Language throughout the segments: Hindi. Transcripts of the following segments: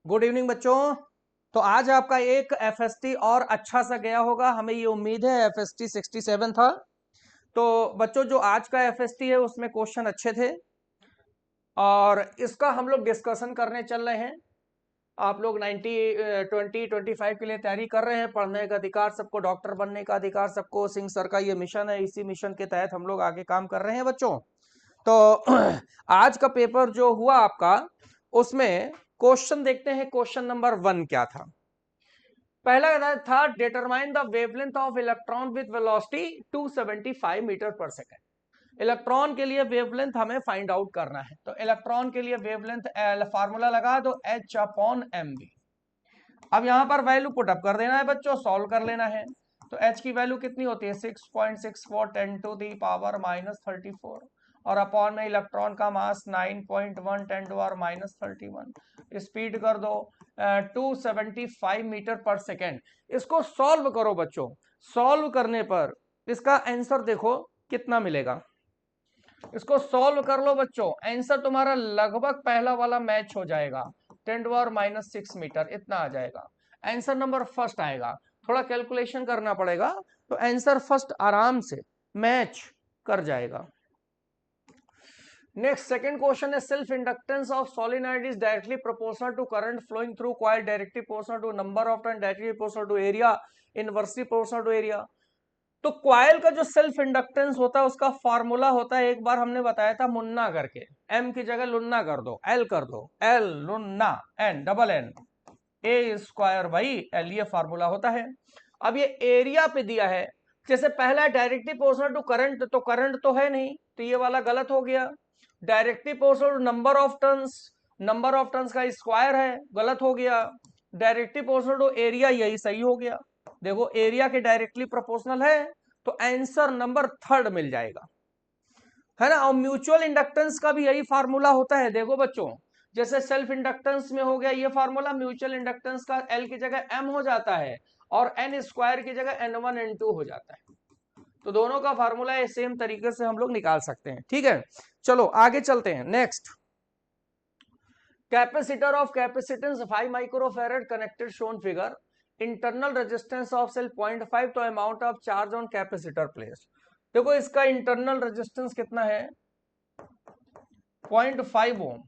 गुड इवनिंग बच्चों। तो आज आपका एक एफएसटी और अच्छा सा गया होगा, हमें ये उम्मीद है। एफएसटी 67 था। तो बच्चों जो आज का एफएसटी है उसमें क्वेश्चन अच्छे थे और इसका हम लोग डिस्कशन करने चल रहे हैं। आप लोग 2025 के लिए तैयारी कर रहे हैं। पढ़ने का अधिकार सबको, डॉक्टर बनने का अधिकार सबको, सिंह सर का ये मिशन है। इसी मिशन के तहत हम लोग आगे काम कर रहे हैं बच्चों। तो आज का पेपर जो हुआ आपका, उसमें क्वेश्चन देखते हैं। क्वेश्चन नंबर 1 क्या था? पहला था determine the wavelength of electron with velocity 275 metre पर सेकेंड। इलेक्ट्रॉन के लिए वेवलेंथ हमें फाइंड आउट करना है। तो इलेक्ट्रॉन के लिए वेवलेंथ फार्मूला लगा दो H/mv। अब यहां पर वैल्यू पुटअप कर देना है बच्चों, सॉल्व कर लेना है। तो H की वैल्यू कितनी होती है? 6.64 10 टू दी पावर -34 और अपॉन में इलेक्ट्रॉन का मास 9.1 10 टू पावर -31। स्पीड कर दो 275 मीटर पर सेकेंड। इसको सॉल्व करो बच्चों। सॉल्व करने पर इसका आंसर देखो कितना मिलेगा। इसको सॉल्व कर लो बच्चों, आंसर तुम्हारा लगभग पहला वाला मैच हो जाएगा। 10 टू पावर -6 मीटर इतना आ जाएगा। आंसर नंबर फर्स्ट आएगा। थोड़ा कैलकुलेशन करना पड़ेगा, तो आंसर फर्स्ट आराम से मैच कर जाएगा। नेक्स्ट सेकंड क्वेश्चन है self inductance of solenoid is directly proportional to current flowing through coil, directly proportional to number of turn, directly proportional to area, inversely proportional to area. तो क्वाइल का जो सेल्फ इंडक्टेंस होता है उसका फॉर्मूला होता है, एक बार हमने बताया था मुन्ना करके। एम की जगह लुन्ना कर दो, एल कर दो, एल लुन्ना, N double N A square by L, ये फार्मूला होता है। अब ये एरिया पे दिया है। जैसे पहला डायरेक्टली प्रोपोर्शनल टू करंट, तो करंट तो है नहीं, तो ये वाला गलत हो गया। Directly proportional to number of turns, number of turns का स्क्वायर है, गलत हो गया। डायरेक्टली प्रोपोर्शनल टू एरिया, यही सही हो गया। देखो एरिया के डायरेक्टली प्रोपोर्शनल है, तो आंसर नंबर थर्ड मिल जाएगा, है ना। और म्यूचुअल इंडक्टेंस का भी यही फार्मूला होता है। देखो बच्चों, जैसे सेल्फ इंडक्टेंस में हो गया ये फार्मूला, म्यूचुअल इंडक्टेंस का एल की जगह एम हो जाता है और एन स्क्वायर की जगह N1 N2 हो जाता है। तो दोनों का फार्मूला सेम तरीके से हम लोग निकाल सकते हैं। ठीक है, चलो आगे चलते हैं। Next, capacitor of capacitance 5 microfarad connected shown figure, internal resistance of cell 0.5 तो amount of charge on capacitor place. देखो इसका इंटरनल रेजिस्टेंस कितना है? 0.5 ओम।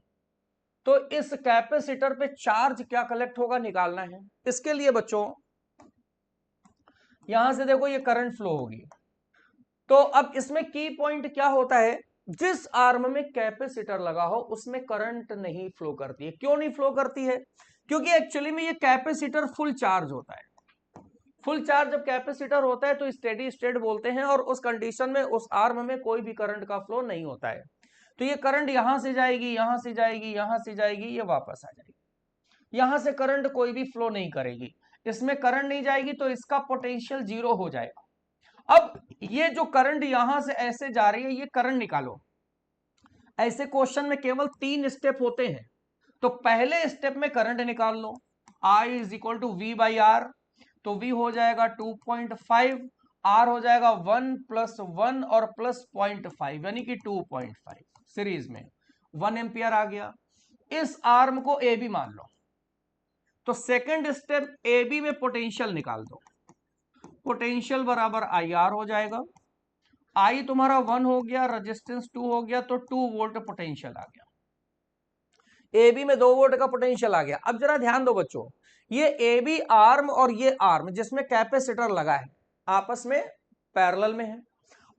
तो इस कैपेसिटर पे चार्ज क्या कलेक्ट होगा निकालना है। इसके लिए बच्चों यहां से देखो ये करंट फ्लो होगी। तो अब इसमें की पॉइंट क्या होता है, जिस आर्म में कैपेसिटर लगा हो उसमें करंट नहीं फ्लो करती है। क्यों नहीं फ्लो करती है? क्योंकि एक्चुअली में ये कैपेसिटर फुल चार्ज होता है। फुल चार्ज जब कैपेसिटर होता है तो स्टेडी स्टेट बोलते हैं, और उस कंडीशन में उस आर्म में कोई भी करंट का फ्लो नहीं होता है। तो ये करंट यहां से जाएगी, यहां से जाएगी, यहां से जाएगी, ये वापस आ जाएगी। यहां से करंट कोई भी फ्लो नहीं करेगी, इसमें करंट नहीं जाएगी, तो इसका पोटेंशियल जीरो हो जाएगा। अब ये जो करंट यहां से ऐसे जा रही है, ये करंट निकालो। ऐसे क्वेश्चन में केवल 3 स्टेप होते हैं। तो पहले स्टेप में करंट निकाल लो, I is equal to V by R. तो V हो जाएगा 2.5, R हो जाएगा 1 + 1 और प्लस 0.5 यानी कि 2.5। सीरीज में 1 एम्पियर आ गया। इस आर्म को ए बी मान लो। तो सेकंड स्टेप ए बी में पोटेंशियल निकाल दो। पोटेंशियल बराबर आई आर हो जाएगा। आई तुम्हारा 1 हो गया, रेजिस्टेंस 2 हो गया, तो 2 वोल्ट पोटेंशियल आ गया। ए बी में 2 वोल्ट का पोटेंशियल आ गया। अब जरा ध्यान दो बच्चों, ये ए बी आर्म और ये आर्म जिसमें कैपेसिटर लगा है आपस में पैरेलल में है।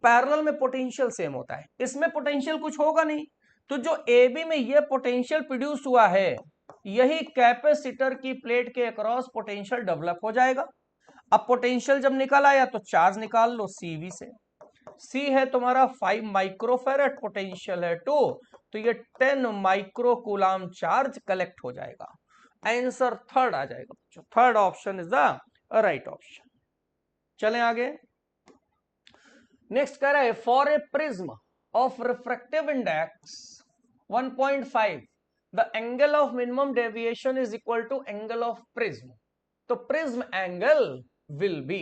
पैरेलल में पोटेंशियल सेम होता है, इसमें पोटेंशियल कुछ होगा नहीं। तो जो ए बी में ये पोटेंशियल प्रोड्यूस हुआ है, यही कैपेसिटर की प्लेट के अक्रॉस पोटेंशियल डेवलप हो जाएगा। अब पोटेंशियल जब निकल आया तो चार्ज निकाल लो CV से। C है तुम्हारा 5 माइक्रोफैरड, पोटेंशियल है 2, तो ये 10 माइक्रोकूलम चार्ज कलेक्ट हो जाएगा। आंसर थर्ड आ जाएगा बच्चों। Third option is the right option. चलें आगे। नेक्स्ट कह रहा है for a prism of refractive index 1.5 the angle of minimum deviation is equal to angle of prism. तो प्रिज्म एंगल विल बी,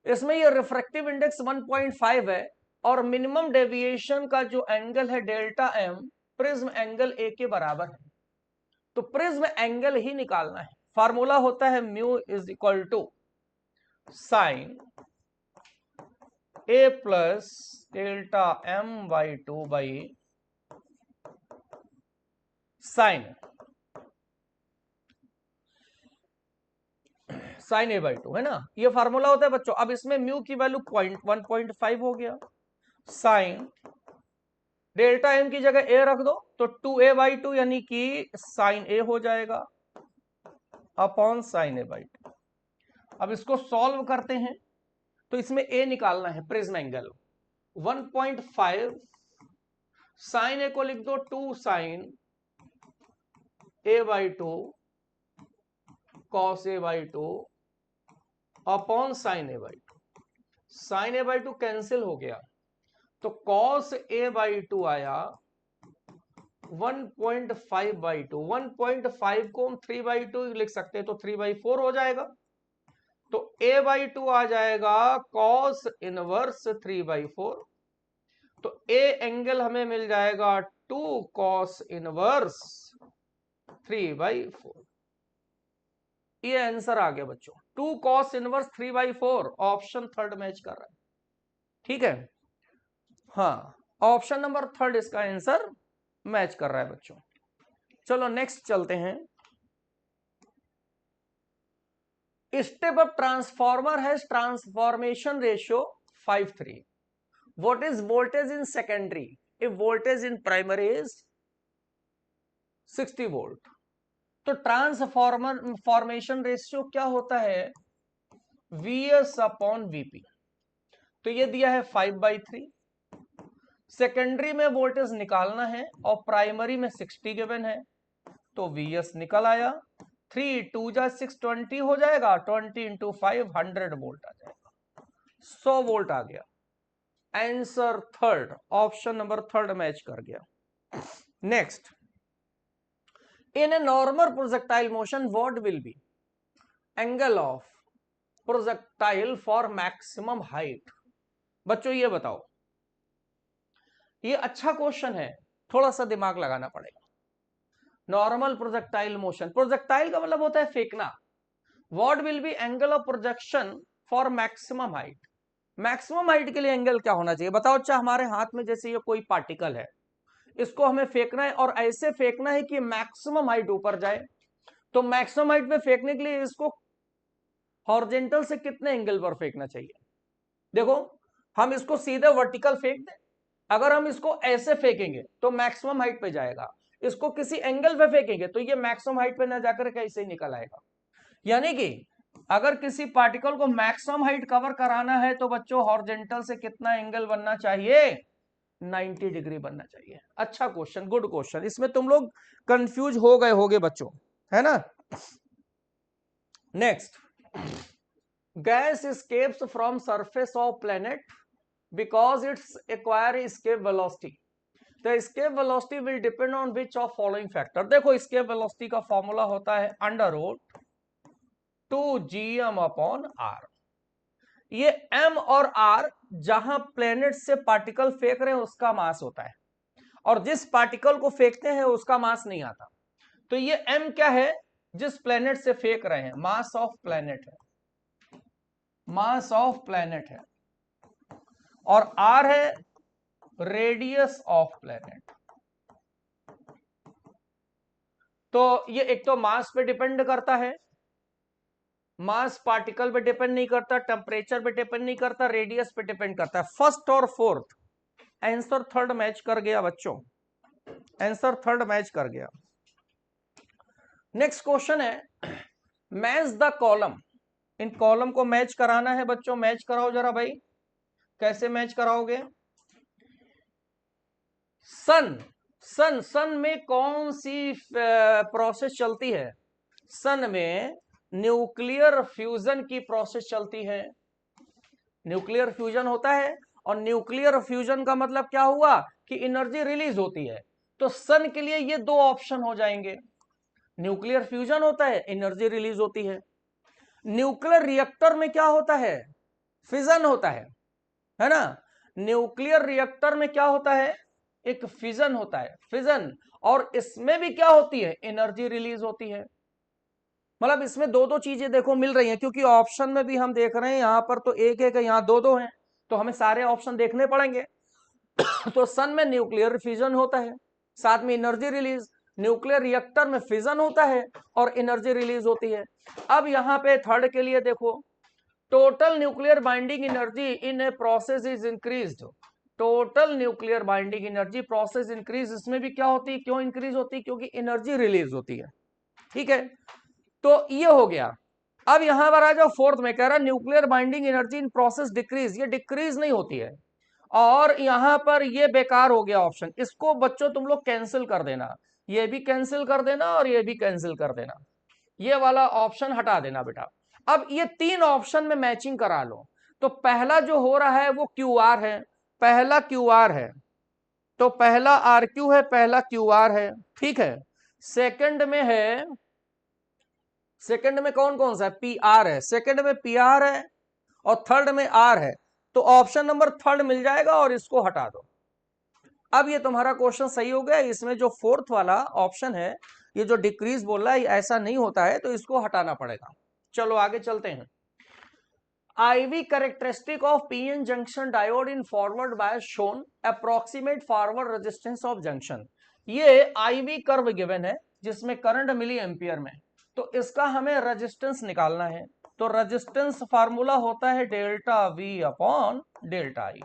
इसमें ये रिफ्रैक्टिव इंडेक्स 1.5 है और मिनिमम डेविएशन का जो एंगल है delta M, prism angle A के बराबर है। तो प्रिज्म एंगल ही निकालना है। फार्मूला होता है mu is equal to sine A plus delta M by two by sine A by two, है ना, ये फार्मूला होता है बच्चों। अब इसमें म्यू की वैल्यू 1.5 हो गया, साइन डेल्टा एम की जगह ए रख दो तो 2a/2 यानी कि साइन ए हो जाएगा अपॉन साइन a/2। अब इसको सॉल्व करते हैं तो इसमें ए निकालना है, प्रिज्म एंगल 1.5 साइन ए को लिख दो 2 sine a/2 cos a/2 upon sine a/2। Sine a/2 cancel हो गया तो कॉस a/2 आया 1.5/2। 1.5 को हम 3/2 लिख सकते हैं तो 3/4 हो जाएगा। तो a/2 आ जाएगा कॉस इनवर्स 3/4। तो ए एंगल हमें मिल जाएगा 2 कॉस इनवर्स 3/4। ये आंसर आ गया बच्चों, 2 cos inverse 3/4। Option third match कर रहा है, ठीक है। हाँ, ऑप्शन नंबर थर्ड इसका आंसर मैच कर रहा है बच्चों। चलो नेक्स्ट चलते हैं। Step up transformer has transformation ratio 5:3। What is voltage in secondary if voltage in primary is 60 volt? तो ट्रांसफॉर्मर फॉर्मेशन रेशियो क्या होता है? Vs upon Vp। तो ये दिया है 5/3। सेकेंडरी में वोल्टेज निकालना है और प्राइमरी में 60 गिवन है, तो Vs निकल आया। 3 2 जा 6 20 हो जाएगा, 20 इंटू 5 100 वोल्ट आ जाएगा, 100 वोल्ट आ गया। Answer third, option number third match कर गया। Next, in a normal projectile motion what will be angle of projectile for maximum height? बच्चों ये बताओ, ये अच्छा क्वेश्चन है, थोड़ा सा दिमाग लगाना पड़ेगा। नॉर्मल प्रोजेक्टाइल मोशन, प्रोजेक्टाइल का मतलब होता है फेंकना। What will be angle of projection for maximum height? Maximum height के लिए एंगल क्या होना चाहिए बताओ। अच्छा, हमारे हाथ में जैसे ये कोई पार्टिकल है, इसको हमें फेंकना है और ऐसे फेंकना है कि मैक्सिमम हाइट ऊपर जाए। तो मैक्सिमम हाइट पे फेंकने के लिए इसको हॉरिजॉन्टल से कितने एंगल पर फेंकना चाहिए? देखो, हम इसको सीधे वर्टिकल फेंक दें, अगर हम इसको ऐसे फेंकेंगे तो मैक्सिमम हाइट पे जाएगा। इसको किसी एंगल पे फेंकेंगे तो ये मैक्सिमम हाइट पे ना जाकर कैसे ही निकल आएगा। यानी कि अगर किसी पार्टिकल को मैक्सिमम हाइट कवर कराना है तो बच्चों हॉरिजॉन्टल से कितना एंगल बनना चाहिए? 90 डिग्री बनना चाहिए। अच्छा क्वेश्चन, गुड क्वेश्चन। इसमें तुम लोग कंफ्यूज हो गए होगे बच्चों, है ना। Next, gas escapes from surface of planet because it's acquire escape velocity. The escape velocity will depend on which of following factor? देखो, escape velocity का फॉर्मूला होता है √ 2gm अपॉन r। ये m और r जहां प्लेनेट से पार्टिकल फेंक रहे हैं उसका मास होता है, और जिस पार्टिकल को फेंकते हैं उसका मास नहीं आता। तो ये m क्या है? जिस प्लेनेट से फेंक रहे हैं, मास ऑफ प्लेनेट है, मास ऑफ प्लेनेट है। और r है रेडियस ऑफ प्लेनेट। तो ये एक तो मास पे डिपेंड करता है, मास पार्टिकल पे डिपेंड नहीं करता, टेम्परेचर पे डिपेंड नहीं करता, रेडियस पे डिपेंड करता है। फर्स्ट और फोर्थ, आंसर थर्ड मैच कर गया बच्चों, आंसर थर्ड मैच कर गया। नेक्स्ट क्वेश्चन है, match the column. In column को मैच कराना है बच्चों, मैच कराओ जरा भाई। कैसे मैच कराओगे? सन में कौन सी प्रोसेस चलती है? सन में न्यूक्लियर फ्यूजन की प्रोसेस चलती है। न्यूक्लियर फ्यूजन होता है, और न्यूक्लियर फ्यूजन का मतलब क्या हुआ कि एनर्जी रिलीज होती है। तो सन के लिए ये दो ऑप्शन हो जाएंगे, न्यूक्लियर फ्यूजन होता है, एनर्जी रिलीज होती है। न्यूक्लियर रिएक्टर में क्या होता है? फिजन होता है ना। न्यूक्लियर रिएक्टर में क्या होता है? एक फिजन होता है, फिजन। और इसमें भी क्या होती है, एनर्जी रिलीज होती है। मतलब इसमें दो दो चीजें देखो मिल रही हैं, क्योंकि ऑप्शन में भी हम देख रहे हैं यहां पर तो एक एक है, यहां दो दो हैं, तो हमें सारे ऑप्शन देखने पड़ेंगे। तो सन में न्यूक्लियर फिजन होता है, साथ में एनर्जी रिलीज, न्यूक्लियर रिएक्टर में फिजन होता है और एनर्जी रिलीज होती है। अब यहां पे थर्ड के लिए देखो, total nuclear binding energy in a process is increased. Total nuclear binding energy process increase, इसमें भी क्या होती है, क्यों इंक्रीज होती है, क्योंकि एनर्जी रिलीज होती है। ठीक है, तो ये हो गया। अब यहां पर आ जाओ फोर्थ में, कह रहा nuclear binding energy in process decrease, ये डिक्रीज नहीं होती है। और यहां पर ये बेकार हो गया ऑप्शन, इसको बच्चों तुम लोग कैंसिल कर देना, ये भी कैंसिल कर देना और ये भी कैंसिल कर देना, ये वाला ऑप्शन हटा देना बेटा। अब ये तीन ऑप्शन में मैचिंग करा लो। तो पहला जो हो रहा है वो क्यू आर है, पहला क्यू आर है, तो पहला आर क्यू है, पहला क्यू आर है। ठीक है, सेकंड में है, सेकंड में कौन कौन सा है, पी आर है, सेकंड में पी आर है और थर्ड में आर है। तो ऑप्शन नंबर थर्ड मिल जाएगा और इसको हटा दो। अब ये तुम्हारा क्वेश्चन सही हो गया, इसमें जो फोर्थ वाला ऑप्शन है, ये जो डिक्रीज बोल रहा है, ऐसा नहीं होता है, तो इसको हटाना पड़ेगा। चलो आगे चलते हैं। IV characteristic of PN junction diode in forward bias shown, approximate forward resistance of junction। ये IV कर्व गिवन है जिसमें करंट मिली एम्पियर में, तो इसका हमें रेजिस्टेंस निकालना है। तो रेजिस्टेंस फार्मूला होता है delta V upon delta I,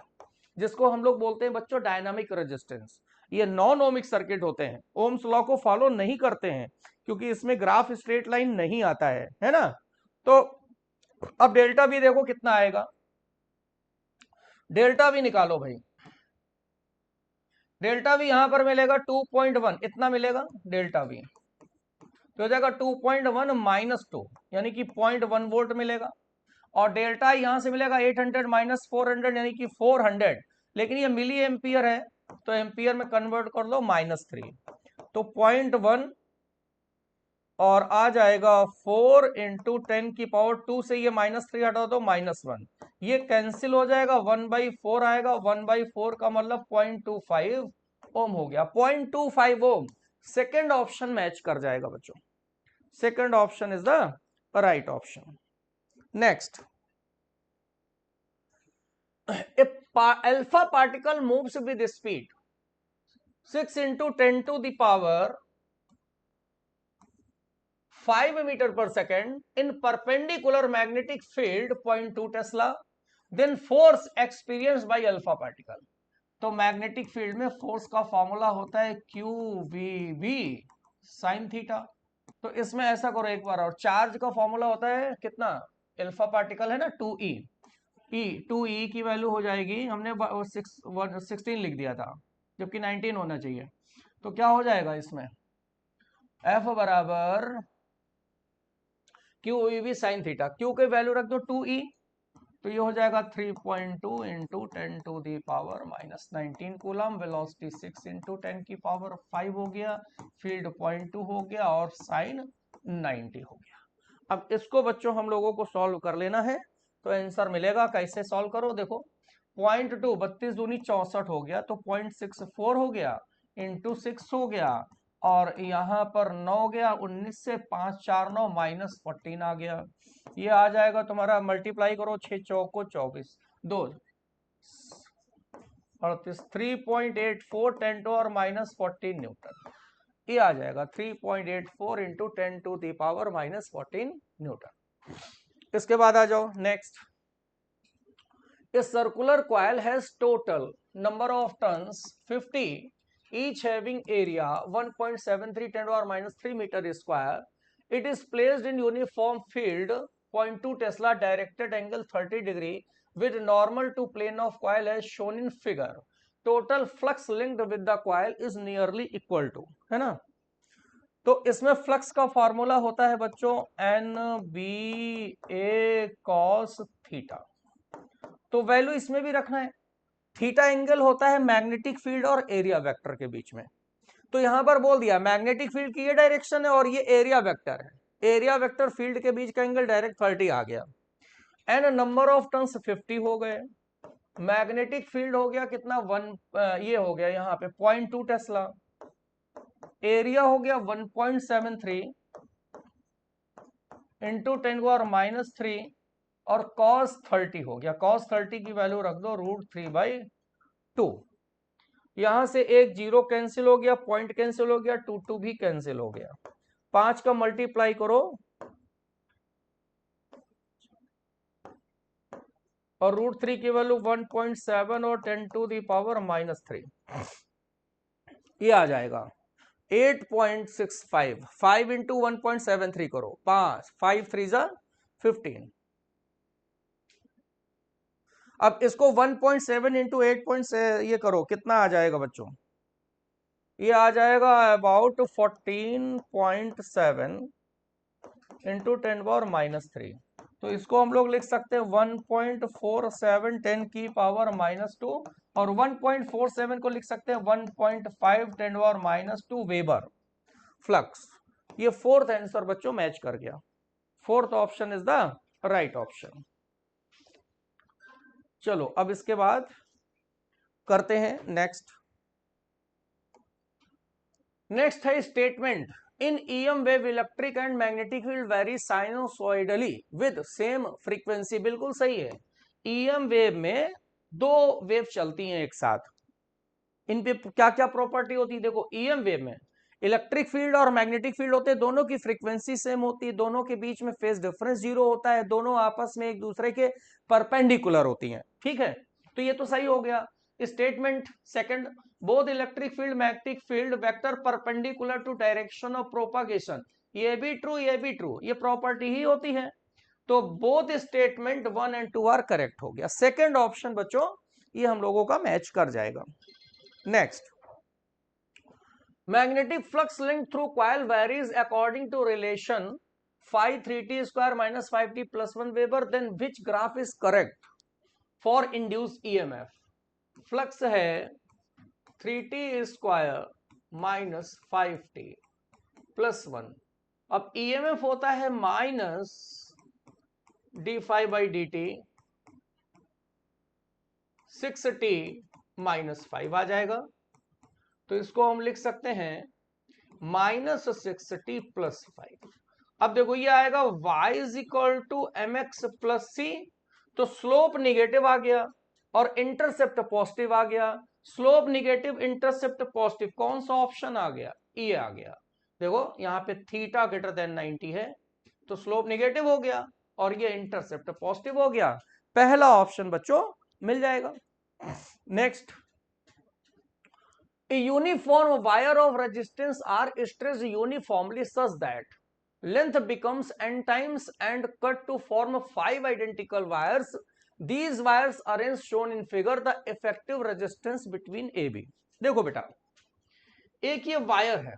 जिसको हम लोग बोलते हैं बच्चों डायनामिक रेजिस्टेंस। ये नॉन ओमिक सर्किट होते हैं, ओम्स लॉ को फॉलो नहीं करते हैं, क्योंकि इसमें ग्राफ स्ट्रेट लाइन नहीं आता है ना। तो अब डेल्टा भी देखो कितना आएगा, डेल्टा भी निकालो भाई। डेल्टा भी यहां पर मिलेगा 2.1, इतना मिलेगा डेल्टा भी, तो हो जाएगा 2.1 माइनस 2, यानी कि 0.1 वोल्ट मिलेगा। और डेल्टा यहां से मिलेगा 800 माइनस 400, यानी कि 400, लेकिन ये मिली एम्पियर है, तो एम्पियर में कन्वर्ट कर लो -3, तो 0.1 और आ जाएगा 4 इंटू 10⁻², से ये -3 हटा दो -1, ये कैंसिल हो जाएगा, 1/4 आएगा, 1/4 का मतलब 0.25 ओम हो गया, 0.25 ओम। सेकेंड ऑप्शन मैच कर जाएगा बच्चों, second option is the right option. Next, alpha particle moves with speed 6 into 10 to the power 5 meter per second in perpendicular magnetic field 0.2 Tesla, then force experienced by alpha particle। तो मैग्नेटिक फील्ड में फोर्स का फॉर्मूला होता है QVB sin थीटा। तो इसमें ऐसा करो एक बार, और चार्ज का फॉर्मूला होता है कितना, अल्फा पार्टिकल है ना 2E, 2E की वैल्यू हो जाएगी, हमने 16 लिख दिया था, जबकि 19 होना चाहिए। तो क्या हो जाएगा इसमें, F बराबर QEV साइन थीटा, Q के वैल्यू रख दो 2E, तो ये हो जाएगा 3.2 into 10 to the power -19 coulomb, velocity 6 into 10 की पावर 5 हो गया, फील्ड 0.2 हो गया और साइन 90 हो गया। अब इसको बच्चों हम लोगों को सॉल्व कर लेना है, तो आंसर मिलेगा। कैसे सॉल्व करो, देखो 0.2 32 दूनी 64 हो गया, तो 0.64 हो गया इंटू 6 हो गया, और यहाँ पर 9 गया, 19 से 5 4 9 -14 आ गया। ये आ जाएगा तुम्हारा, मल्टीप्लाई करो 6 चौको 24 2 38, 3.84 10 टू और -14 न्यूटन, ये आ जाएगा 3.84 into 10 to the power -14 newton. इसके बाद आ जाओ next, A circular coil has total number of turns 50, each having area 1.73 10 to or -3 meter square. It is placed in uniform field 0.2 Tesla directed angle 30 degree with normal to plane of coil as shown in figure. Total flux linked with the coil is nearly equal to, है ना। तो इसमें फ्लक्स का फॉर्मूला होता है बच्चों NBA cos थीटा, तो वैल्यू इसमें भी रखना है। थीटा एंगल होता है मैग्नेटिक फील्ड और एरिया वेक्टर के बीच में, तो यहां पर बोल दिया मैग्नेटिक फील्ड की ये डायरेक्शन है और ये एरिया वेक्टर है, एरिया वेक्टर फील्ड के बीच का एंगल डायरेक्ट 30 आ गया, एंड नंबर ऑफ टर्न्स 50 हो गए, मैग्नेटिक फील्ड हो गया कितना 1, ये हो गया यहाँ पे 0.2 टेस्ला, एरिया हो गया 1.73 इंटू 10⁻³ और cos 30 हो गया। cos 30 की वैल्यू रख दो √3/2। यहां से एक जीरो कैंसिल हो गया, पॉइंट कैंसिल हो गया, 2 भी कैंसिल हो गया। 5 का मल्टीप्लाई करो और √3 की वैल्यू 1.7 और 10⁻³ ये आ जाएगा 8.65। 5 इंटू 1.73 करो, 5 5 3 जा 15। अब इसको 1.7 इंटू 8 ये करो, कितना आ जाएगा बच्चों? ये आ जाएगा अबाउट 14.7 इंटू 10⁻³ तो इसको हम लोग लिख सकते हैं 1.47 10⁻², और 1.47 को लिख सकते हैं 1.5 10⁻² वेबर फ्लक्स। ये फोर्थ आंसर बच्चों मैच कर गया। Fourth option is the right option. चलो अब इसके बाद करते हैं नेक्स्ट है statement in EM wave electric and magnetic field vary sinusoidally with same frequency. बिल्कुल सही है। EM वेव में दो वेव चलती हैं एक साथ, इन पे क्या क्या प्रॉपर्टी होती है देखो। EM वेव में इलेक्ट्रिक फील्ड और मैग्नेटिक फील्ड होते हैं, दोनों की फ्रीक्वेंसी सेम होती है, दोनों के बीच में फेज डिफरेंस 0 होता है, दोनों आपस में एक दूसरे के परपेंडिकुलर होती हैं। ठीक है, तो ये तो सही हो गया। Statement second, both electric field magnetic field vector perpendicular to direction of propagation. ये भी ट्रू, ये भी ट्रू, ये प्रॉपर्टी ही होती है। तो बोथ स्टेटमेंट 1 और 2 आर करेक्ट हो गया। सेकंड ऑप्शन बच्चों ये हम लोगों का मैच कर जाएगा। Next, magnetic flux linked through coil varies according to relation phi 3t² minus 5t plus 1 Weber. Then which graph is correct for induced EMF? Flux है 3t² minus 5t plus 1। अब EMF होता है माइनस d∅dt 6t minus 5 आ जाएगा। तो इसको हम लिख सकते हैं -6t plus 5। अब देखो ये आएगा y is equal to mx plus c। तो स्लोप निगेटिव आ गया और इंटरसेप्ट पॉजिटिव आ गया। स्लोप निगेटिव, इंटरसेप्ट पॉजिटिव, कौन सा ऑप्शन आ गया? ई आ गया। देखो यहाँ पे थीटा ग्रेटर देन 90 है, तो स्लोप निगेटिव हो गया और ये इंटरसेप्ट पॉजिटिव हो गया। पहला ऑप्शन बच्चों मिल जाएगा। Next, a uniform wire of resistance are stretched uniformly such that length becomes n times and cut to form 5 identical wires. These wires arranged shown in figure the effective resistance between AB. देखो बेटा, एक ये वायर है,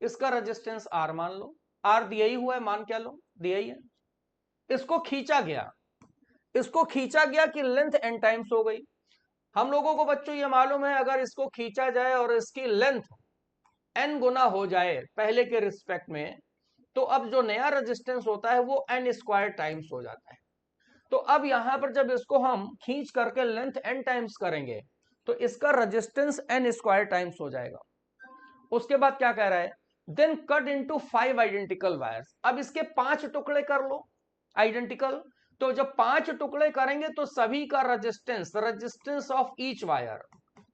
इसका रेजिस्टेंस R मान लो, R दिया ही हुआ है, मान क्या लो, दिया ही है। इसको खींचा गया कि लेंथ n टाइम्स हो गई। हम लोगों को बच्चों ये मालूम है अगर इसको खींचा जाए और इसकी लेंथ n गुना हो जाए पहले के रिस्पेक्ट में, तो अब जो नया रेजिस्टेंस होता है वो n² टाइम्स हो जाता है। तो अब यहां पर जब इसको हम खींच करके लेंथ n टाइम्स करेंगे तो इसका रेजिस्टेंस n² टाइम्स हो जाएगा। उसके बाद क्या कह रहा है, then cut into 5 identical wires. अब इसके 5 टुकड़े कर लो आइडेंटिकल। तो जब 5 टुकड़े करेंगे तो सभी का रेजिस्टेंस ऑफ ईच वायर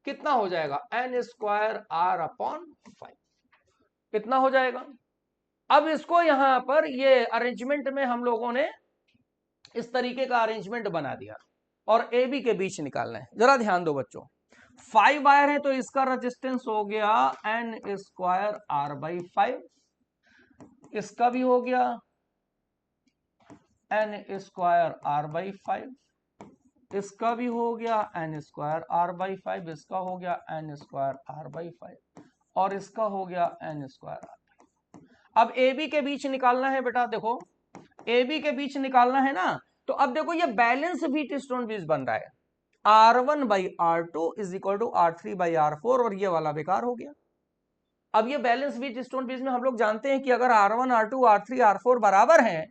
कितना हो जाएगा? n²R/5 कितना हो जाएगा। अब इसको यहां पर ये अरेंजमेंट में हम लोगों ने इस तरीके का अरेंजमेंट बना दिया और ए बी के बीच निकालना है। जरा ध्यान दो बच्चों, 5 वायर है तो इसका रेजिस्टेंस हो गया n²R/5, इसका भी हो गया n²R/5, इसका भी हो गया n²R/5, इसका हो गया n²R/5 और इसका हो गया n²R/5। अब ए बी के बीच निकालना है बेटा। देखो ए बी के बीच निकालना है ना, तो अब देखो ये बैलेंस व्हीटस्टोन ब्रिज बन रहा है, R1/R2 is equal to R3/R4 और ये वाला बेकार हो गया। अब ये बैलेंस व्हीटस्टोन ब्रिज में हम लोग जानते हैं कि अगर R1 R2 R3 R4 बराबर हैं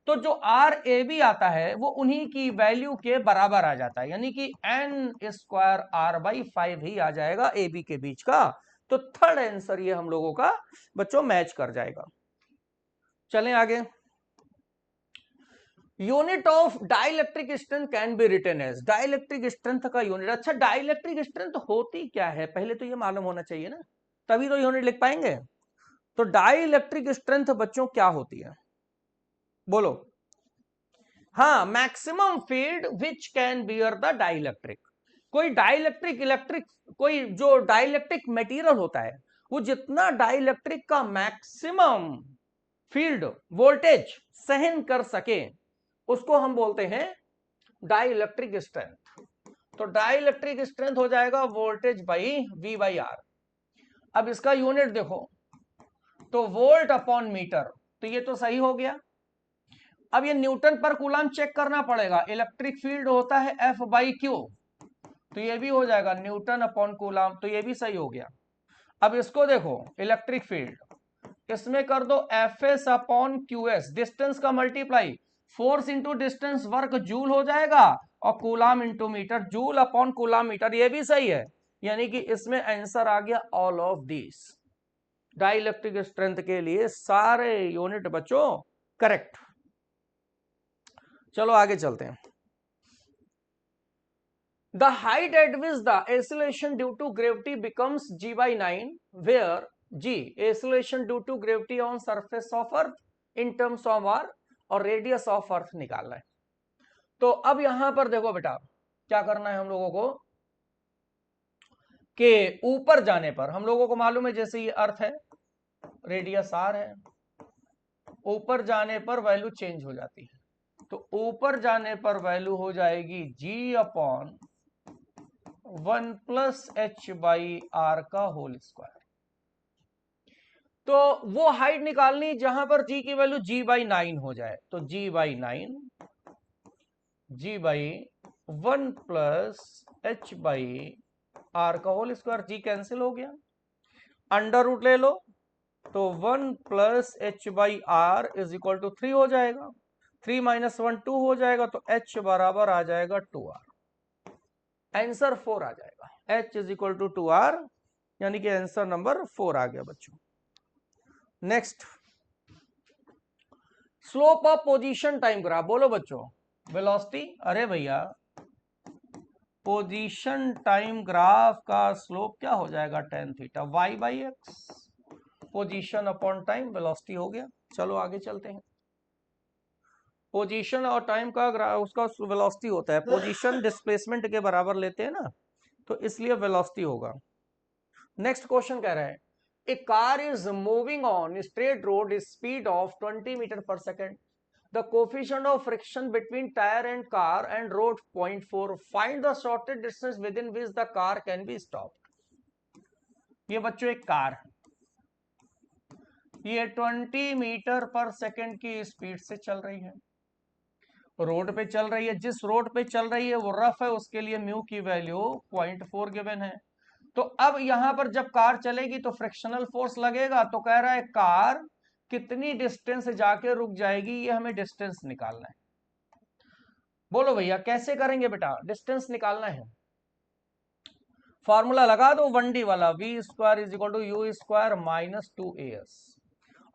तो जो RAB आता है वो उन्हीं की वैल्यू के बराबर आ जाता है, यानी कि n² R/5 ही आ जाएगा AB के बीच का तो थर्ड आंसर ये हम लोगों का बच्चों मैच कर जाएगा। चलें आगे। Unit of dielectric strength can be written as, dielectric strength का यूनिट। अच्छा, डाइलेक्ट्रिक स्ट्रेंथ होती क्या है पहले तो ये मालूम होना चाहिए ना, तभी तो यूनिट लिख पाएंगे। तो डाइलेक्ट्रिक स्ट्रेंथ बच्चों क्या होती है, बोलो। हाँ, maximum field which can bear the dielectric. कोई डाइलेक्ट्रिक इलेक्ट्रिक, कोई जो डाइलेक्ट्रिक मटेरियल होता है वो जितना डाइलेक्ट्रिक का मैक्सिमम फील्ड वोल्टेज सहन कर सके उसको हम बोलते हैं डाइलेक्ट्रिक स्ट्रेंथ। तो डाइलेक्ट्रिक स्ट्रेंथ हो जाएगा voltage by V by R. अब इसका यूनिट देखो तो वोल्ट अपॉन मीटर, तो ये तो सही हो गया। अब ये न्यूटन पर कूलम चेक करना पड़ेगा, इलेक्ट्रिक फील्ड होता है एफ बाई क्यू, तो ये भी हो जाएगा न्यूटन अपॉन कूलम, तो ये भी सही हो गया। अब इसको देखो इलेक्ट्रिक फील्ड, इसमें कर दो F S upon Q S, distance का multiply, force into distance work joule हो जाएगा, और coulomb into metre, joule upon coulomb metre, ये भी सही है। यानी कि इसमें आंसर आ गया all of this. Dielectric strength के लिए सारे यूनिट बच्चों करेक्ट। चलो आगे चलते हैं। The height at which the acceleration due to gravity becomes g by 9, where g acceleration due to gravity on surface of earth in terms of r और radius of earth निकालना है। तो अब यहां पर देखो बेटा क्या करना है हम लोगों को, कि ऊपर जाने पर हम लोगों को मालूम है जैसे ये अर्थ है, रेडियस r है, ऊपर जाने पर वैल्यू चेंज हो जाती है। तो ऊपर जाने पर वैल्यू हो जाएगी g upon 1 plus H by R का होल स्क्वायर। तो वो हाइट निकालनी जहां पर g की वैल्यू g बाई 9 हो जाए, तो g by 9, g by 1 plus H by R का होल स्क्वायर, g कैंसिल हो गया, अंडर रूट ले लो, तो 1 plus H by R is equal to 3 हो जाएगा, 3 माइनस 1 2 हो जाएगा, तो h बराबर आ जाएगा 2r, आंसर 4 आ जाएगा, h is equal to 2r, यानी कि आंसर नंबर 4 आ गया बच्चों। Next, slope of position time graph, बोलो बच्चों। वेलोसिटी, अरे भैया पोजीशन टाइम ग्राफ का स्लोप क्या हो जाएगा, tan theta, y by x, position upon time, velocity हो गया। चलो आगे चलते हैं। पोजीशन और टाइम का उसका वेलोसिटी होता है, पोजीशन डिस्प्लेसमेंट के बराबर लेते हैं ना, तो इसलिए वेलोसिटी होगा। नेक्स्ट क्वेश्चन कह रहा है, a car is moving on straight road speed of 20 meter per second, the coefficient of friction between tire and car and road 0.4, find the shortest distance within which the car can be stopped। ये बच्चों एक कार, ये 20 मीटर पर सेकंड की स्पीड से चल रही है, रोड पे चल रही है, जिस रोड पे चल रही है वो रफ है, उसके लिए म्यू की वैल्यू 0.4 गिवन है। तो अब यहां पर जब कार चलेगी तो फ्रिक्शनल फोर्स लगेगा, तो कह रहा है कार कितनी डिस्टेंस जाके रुक जाएगी, ये हमें डिस्टेंस निकालना है। बोलो भैया कैसे करेंगे बेटा, डिस्टेंस निकालना है, फॉर्मूला लगा दो 1D वाला, V square is equal to U square minus 2as।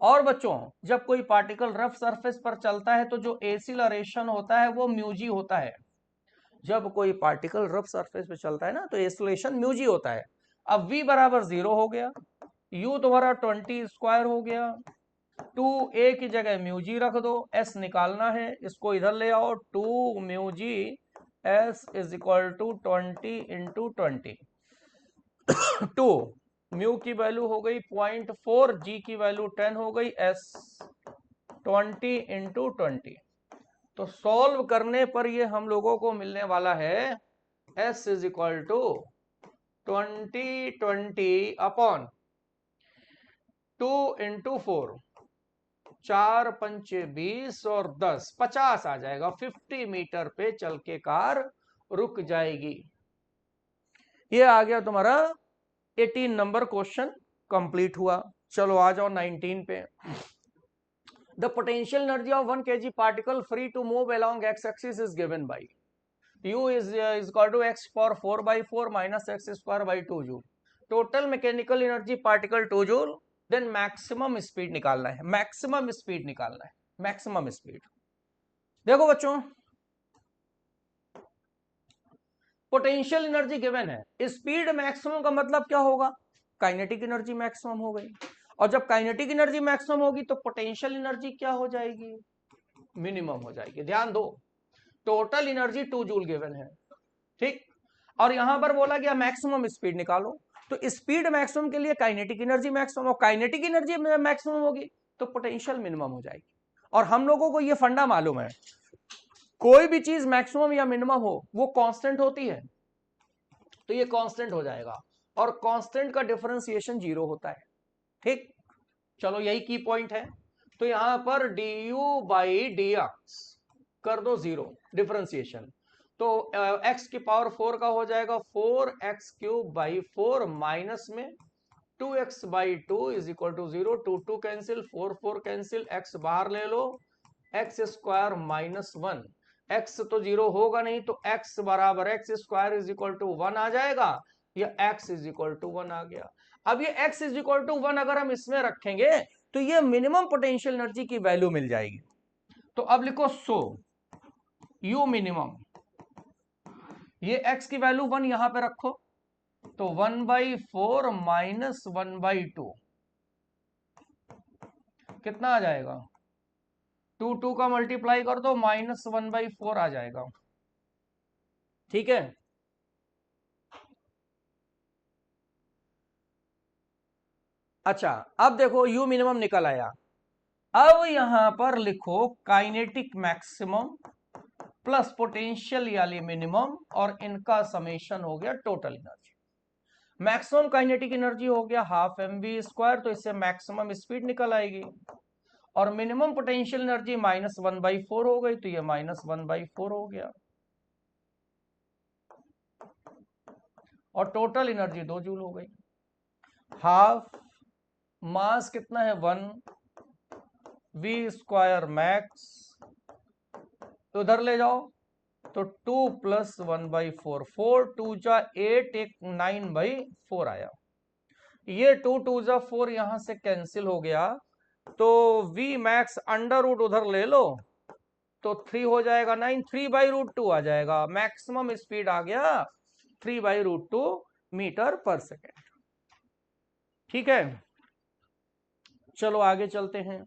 और बच्चों जब कोई पार्टिकल रफ सरफेस पर चलता है तो जो एसिलरेशन होता है वो म्यूजी होता है। जब कोई पार्टिकल रफ सरफेस पे चलता है ना तो एसिलेशन म्यूजी होता है। अब v बराबर 0 हो गया, u तुम्हारा 20 स्क्वायर हो गया, 2a की जगह म्यूजी रख दो, s निकालना है, इसको इधर ले आओ, 2 mu g s is equal to 20 into 20, 2 mu की वैल्यू हो गई 0.4, g की वैल्यू 10 हो गई, s 20 इंटू 20। तो सॉल्व करने पर ये हम लोगों को मिलने वाला है s is equal to 20 upon 2 into 4, 4 पंचे 20 और 10 50 आ जाएगा, 50 मीटर पे चल के कार रुक जाएगी। ये आ गया तुम्हारा 18 नंबर क्वेश्चन कंप्लीट हुआ। चलो आ जाओ 19 पे। The potential energy of 1 kg particle free to move along x-axis is given by u is equal to x power 4 by 4 minus x square by 2 joule। Total mechanical energy particle 2 joule, then maximum speed निकालना है, मैक्सिमम स्पीड निकालना है, मैक्सिमम स्पीड। देखो बच्चों, पोटेंशियल एनर्जी गिवन है, स्पीड मैक्सिमम का मतलब क्या होगा, काइनेटिक एनर्जी मैक्सिमम हो गई, और जब काइनेटिक एनर्जी मैक्सिमम होगी तो पोटेंशियल एनर्जी क्या हो जाएगी, मिनिमम हो जाएगी। ध्यान दो, टोटल एनर्जी 2 जूल गिवन है, ठीक, और यहां पर बोला गया मैक्सिमम स्पीड निकालो, तो स्पीड मैक्सिमम के लिए काइनेटिक एनर्जी मैक्सिमम, और काइनेटिक एनर्जी मैक्सिमम होगी तो पोटेंशियल मिनिमम हो जाएगी। और हम लोगों को ये फंडा मालूम है, कोई भी चीज मैक्सिमम या मिनिमम हो वो कांस्टेंट होती है, तो ये कांस्टेंट हो जाएगा, और कांस्टेंट का डिफरेंशिएशन 0 होता है, ठीक। चलो यही की पॉइंट है, तो यहां पर du बाई डी कर दो 0 डिफरेंशिएशन, तो x की पावर 4 का हो जाएगा 4x क्यूब बाई 4 माइनस में 2x by 2 is equal to 0, 2 cancel, 4 cancel, x बाहर ले लो, एक्स स्क्वायर माइनस 1, x तो 0 होगा नहीं, तो x बराबर X square is equal to 1 आ जाएगा, या x इज इक्वल टू 1 आ गया। अब ये x इज इक्वल टू 1 अगर हम इसमें रखेंगे तो ये मिनिमम पोटेंशियल एनर्जी की वैल्यू मिल जाएगी। तो अब लिखो सो u मिनिमम, ये x की वैल्यू 1 यहां पे रखो, तो 1/4 माइनस 1/2 कितना आ जाएगा, 2 का मल्टीप्लाई कर दो, -1/4 आ जाएगा, ठीक है। अच्छा, अब देखो u मिनिमम निकल आया, अब यहां पर लिखो काइनेटिक मैक्सिमम प्लस पोटेंशियल यानी मिनिमम, और इनका समेशन हो गया total energy. Maximum kinetic energy हो गया हाफ mv², तो इससे मैक्सिमम स्पीड निकल आएगी, और मिनिमम पोटेंशियल एनर्जी -1/4 हो गई, तो ये -1/4 हो गया, और टोटल एनर्जी 2 जूल हो गई। हाफ मास कितना है 1 v² मैक्स, उधर ले जाओ, तो 2 प्लस 1/4, 4 2 जा 8, 9/4 आया, ये 2 2 जा 4 यहां से कैंसिल हो गया, तो v मैक्स अंडर रूट उधर ले लो, तो 3 हो जाएगा 9, 3/√2 आ जाएगा, मैक्सिमम स्पीड आ गया 3/√2 मीटर पर सेकेंड, ठीक है। चलो आगे चलते हैं,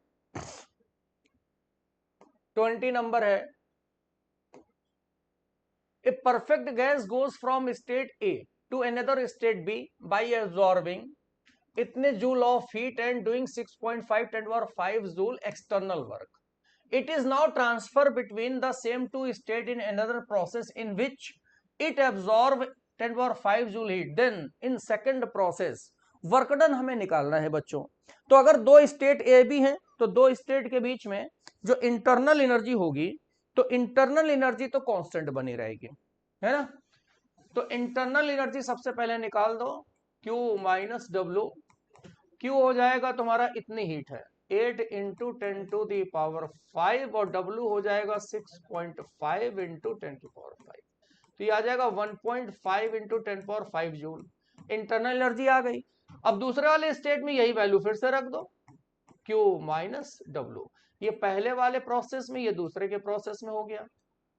20 नंबर है, A perfect gas goes from state A to another state B by absorbing इतने joule of heat and doing 6.5 10⁵ joule external work. It is now transfer between the same two state in another process in which it absorb 10⁵ joule heat. Then in second process work done हमें निकालना है बच्चों. तो अगर दो स्टेट ए बी हैं तो दो स्टेट के बीच में जो इंटरनल एनर्जी होगी तो इंटरनल एनर्जी तो कांस्टेंट बनी रहेगी, है ना. तो इंटरनल एनर्जी सबसे पहले निकाल दो, Q माइनस डब्ल्यू. Q हो जाएगा तुम्हारा इतनी हीट है 8 इंटू 10⁵, और W हो जाएगा 6.5 इंटू 10⁵. तो ये आ जाएगा 1.5 इंटू 10⁵ जूल. इंटरनल एनर्जी आ गई. अब दूसरे वाले स्टेट में यही वैल्यू फिर से रख दो, Q माइनस डब्ल्यू. ये पहले वाले प्रोसेस में, ये दूसरे के प्रोसेस में हो गया,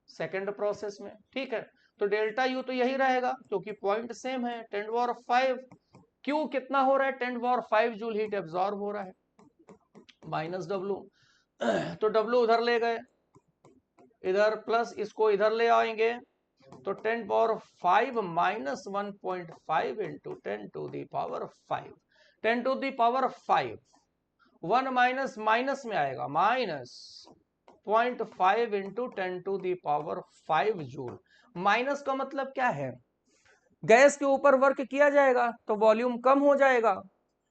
सेकेंड प्रोसेस में, ठीक है. तो डेल्टा यू तो यही रहेगा क्योंकि पॉइंट सेम है. 10⁵, क्यू कितना हो रहा है 10⁵ जूल हीट एब्जॉर्ब हो रहा है, माइनस डब्ल्यू. तो डब्ल्यू उधर ले गए, इधर प्लस इसको इधर ले आएंगे, तो 10⁵ माइनस 1.5 इंटू 10⁵. 10⁵, 1 माइनस माइनस में आएगा, माइनस 0.5 इंटू 10⁵ जूल. माइनस का मतलब क्या है, गैस के ऊपर वर्क किया जाएगा तो वॉल्यूम कम हो जाएगा,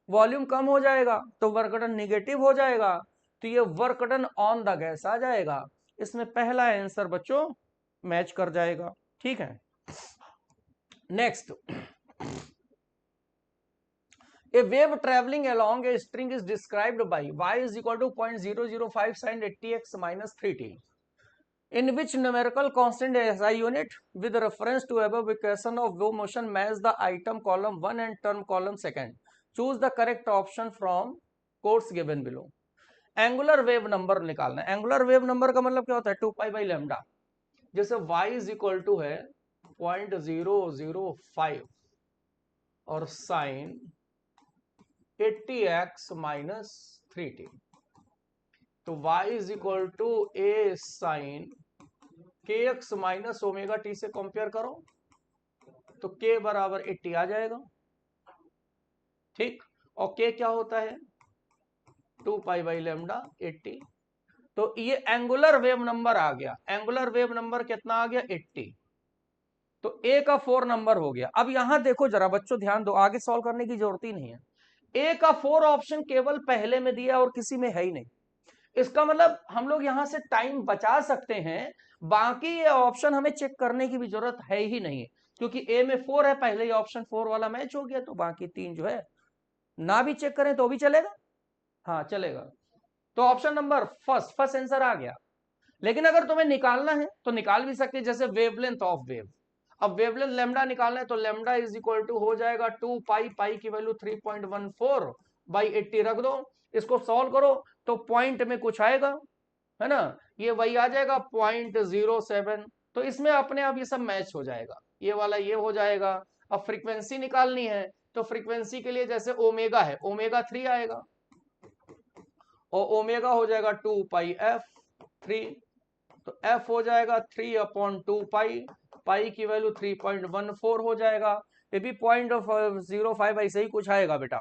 वॉल्यूम कम हो जाएगा तो वर्क डन निगेटिव हो जाएगा, तो ये work done on the gas आ जाएगा. इसमें पहला आंसर बच्चों मैच कर जाएगा, ठीक है. Next, A wave traveling along a string is described by y is equal to 0.005 sin 80x minus 3t. in which numerical constant SI unit with reference to above equation of wave motion match the item column 1 and term column 2nd. Choose the correct option from quotes given below. Angular wave number निकालना है। एंगुलर वेव नंबर का मतलब क्या होता है? 2 पाई बाई लैम्डा। जैसे y इज इक्वल टू है 0.005 और साइन 80x माइनस 3t, तो y is equal to a sine kx minus omega T से कंपेयर करो तो k बराबर 80 आ जाएगा। ठीक, और k क्या होता है? 2 पाई बाई लैम्डा 80। तो ये एंगुलर वेव नंबर आ गया। एंगुलर वेव नंबर कितना आ गया? 80। तो ए का 4 नंबर हो गया। अब यहां देखो जरा बच्चों, ध्यान दो, आगे सॉल्व करने की जरूरत ही नहीं है। ए का 4 ऑप्शन केवल पहले में दिया और किसी में है ही नहीं। इसका मतलब हम लोग यहां से टाइम बचा सकते हैं, बाकी ये ऑप्शन हमें चेक करने की भी जरूरत है ही नहीं, क्योंकि ए में 4 है, पहले ही ऑप्शन 4 वाला मैच हो गया, तो बाकी 3 जो है ना भी चेक करें तो भी चलेगा। हाँ चलेगा। तो ऑप्शन नंबर फर्स्ट आंसर आ गया। लेकिन अगर तुम्हें निकालना है तो निकाल भी सकते हैं, जैसे वेवलेंथ ऑफ वेव। अब वेवलेंथ लेमडा निकालना है तो लेमडा इज इक्वल टू हो जाएगा 2 पाई, पाई की वैल्यू 3.14 बाई 80 रख दो। इसको सॉल्व करो तो पॉइंट में कुछ आएगा, है ना, ये वही आ जाएगा 0.07। तो इसमें अपने आप ये सब मैच हो जाएगा, ये वाला ये हो जाएगा। अब फ्रीक्वेंसी निकालनी है तो फ्रीक्वेंसी के लिए जैसे ओमेगा है, ओमेगा 3 आएगा और ओमेगा हो जाएगा 2 पाई एफ 3, तो एफ हो जाएगा 3/2 पाई, पाई की वैल्यू 3.14 हो जाएगा। ये भी 0.05 ऐसे ही कुछ आएगा बेटा,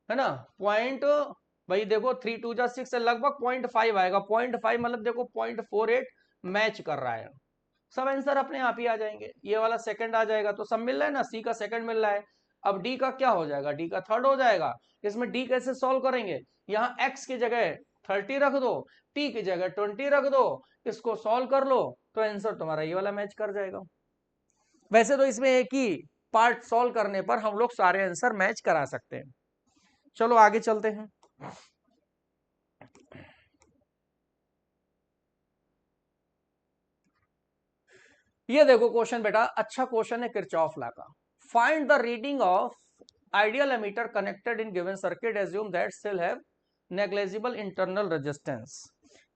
है ना। पॉइंट भाई देखो 3 2 जा 6 से लगभग 0.5 आएगा। 0.5 मतलब देखो 0.48 मैच कर रहा है। सब आंसर अपने आप ही आ जाएंगे। ये वाला सेकंड आ जाएगा तो सब मिल रहा है ना, सी का सेकंड मिल रहा है। अब डी का क्या हो जाएगा? डी का थर्ड हो जाएगा। इसमें डी कैसे सॉल्व करेंगे? यहाँ एक्स की जगह 30 रख दो, टी की जगह 20 रख दो, इसको सॉल्व कर लो तो आंसर तुम्हारा ये वाला मैच कर जाएगा। वैसे तो इसमें एक ही पार्ट सॉल्व करने पर हम लोग सारे आंसर मैच करा सकते हैं। चलो आगे चलते हैं। ये देखो क्वेश्चन बेटा, अच्छा क्वेश्चन है किरचॉफ लॉ का। Find the reading of ideal ammeter connected in given circuit, assume that cell have negligible internal resistance.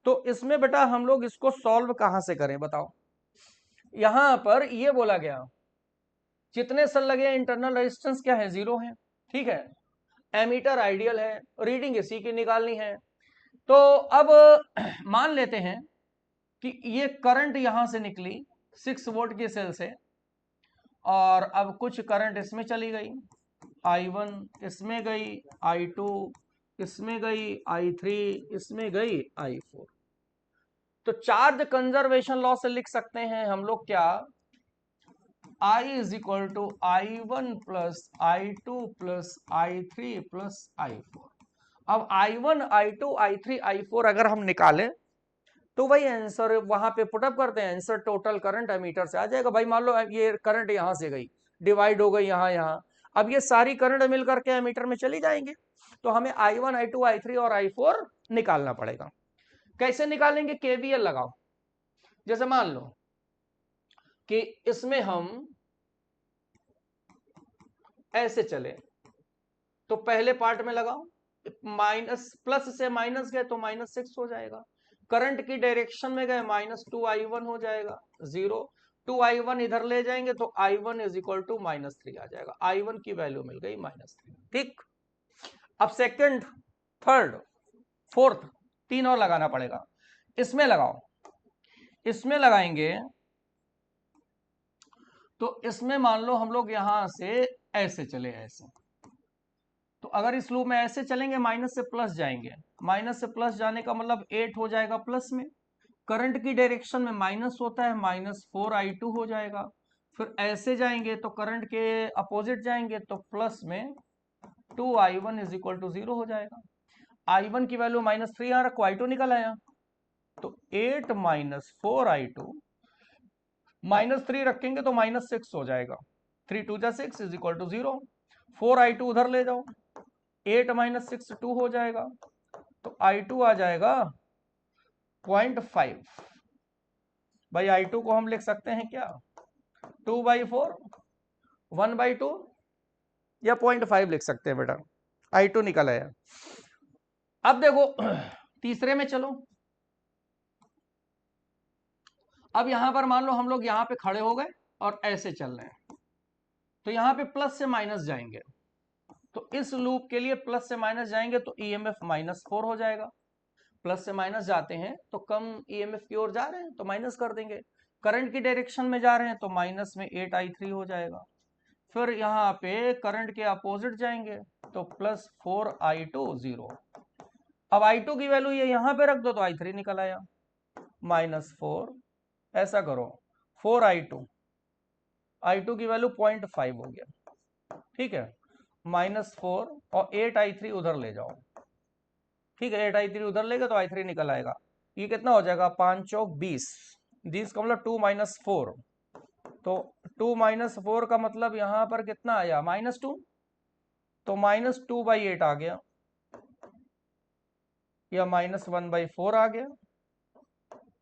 तो इसमें बेटा हम लोग इसको सॉल्व कहां से करें बताओ। यहां पर ये बोला गया जितने सेल लगे इंटरनल रेजिस्टेंस क्या है? 0 है। ठीक है, एमीटर आइडियल है, रीडिंग इसी की निकालनी है। तो अब मान लेते हैं कि ये करंट यहां से निकली 6 वोल्ट की सेल से, और अब कुछ करंट इसमें चली गई, I1 इसमें गई, I2 इसमें गई, I3 इसमें गई, I4। तो चार्ज कंजर्वेशन लॉ से लिख सकते हैं हम लोग क्या? I is equal to I1 plus I2 plus I3 plus I4। अब I1 I2 I3 I4 अगर हम निकालें तो वही आंसर वहां पे पुटअप करते हैं, आंसर टोटल करंट एमीटर से आ जाएगा। भाई मान लो ये करंट यहां से गई, डिवाइड हो गई यहाँ यहाँ, अब ये सारी करंट मिल करके एमीटर में चली जाएंगे, तो हमें I1 I2 I3 और I4 निकालना पड़ेगा। कैसे निकालेंगे? केवीएल लगाओ। जैसे मान लो कि इसमें हम ऐसे चले तो पहले पार्ट में लगाओ, माइनस प्लस से माइनस गए तो -6 हो जाएगा। करंट की डायरेक्शन में गए -2I1 हो जाएगा 0। 2I1 इधर ले जाएंगे तो I1 इज इक्वल टू -3 आ जाएगा। I1 की वैल्यू मिल गई -3। ठीक, अब सेकंड, थर्ड, फोर्थ, तीन और लगाना पड़ेगा। इसमें लगाओ, इसमें लगाएंगे तो इसमें मान लो हम लोग यहां से ऐसे चले, ऐसे, तो अगर इस लूप में ऐसे चलेंगे माइनस से प्लस जाएंगे, माइनस से प्लस जाने का मतलब 8 हो जाएगा प्लस में, करंट की डायरेक्शन में माइनस होता है, -4I2 हो जाएगा। फिर ऐसे जाएंगे तो करंट के अपोजिट जाएंगे तो प्लस में 2I1 इज इक्वल टू 0 हो जाएगा। I1 की वैल्यू -3 आ रखो, I2 निकल आया, तो 8 -4I2 -3 रखेंगे तो -6 हो जाएगा। 3 2 जा 6 इज इक्वल टू 0। 4I2 उधर ले जाओ, 8 -6 2 हो जाएगा, तो I2 आ जाएगा 0.5। भाई I2 को हम लिख सकते हैं क्या 2/4, 1/2 या 0.5 लिख सकते हैं बेटा। I2 निकल आया। अब देखो तीसरे में चलो। अब यहां पर मान लो हम लोग यहां पे खड़े हो गए और ऐसे चल रहे हैं, तो यहां पे प्लस से माइनस जाएंगे, तो इस लूप के लिए प्लस से माइनस जाएंगे तो EMF -4 हो जाएगा। प्लस से माइनस जाते हैं तो कम EMF की ओर जा रहे हैं तो माइनस कर देंगे, करंट की डायरेक्शन में जा रहे हैं तो माइनस में 8I3 हो जाएगा। फिर यहाँ पे करंट के अपोजिट जाएंगे तो +4I2 0। अब I2 की वैल्यू ये यहां पे रख दो तो I3 निकल आया -4। ऐसा करो 4I2, I2 की वैल्यू 0.5 हो गया, ठीक है, -4 और 8I3 उधर ले जाओ, ठीक है, 8I3 उधर लेगा तो I3 निकल आएगा। ये कितना हो जाएगा 5 चौक 20, 20 का मतलब 2 - 4, तो 2 - 4 का मतलब यहां पर कितना आया -2, तो -2/8 आ गया या -1/4 आ गया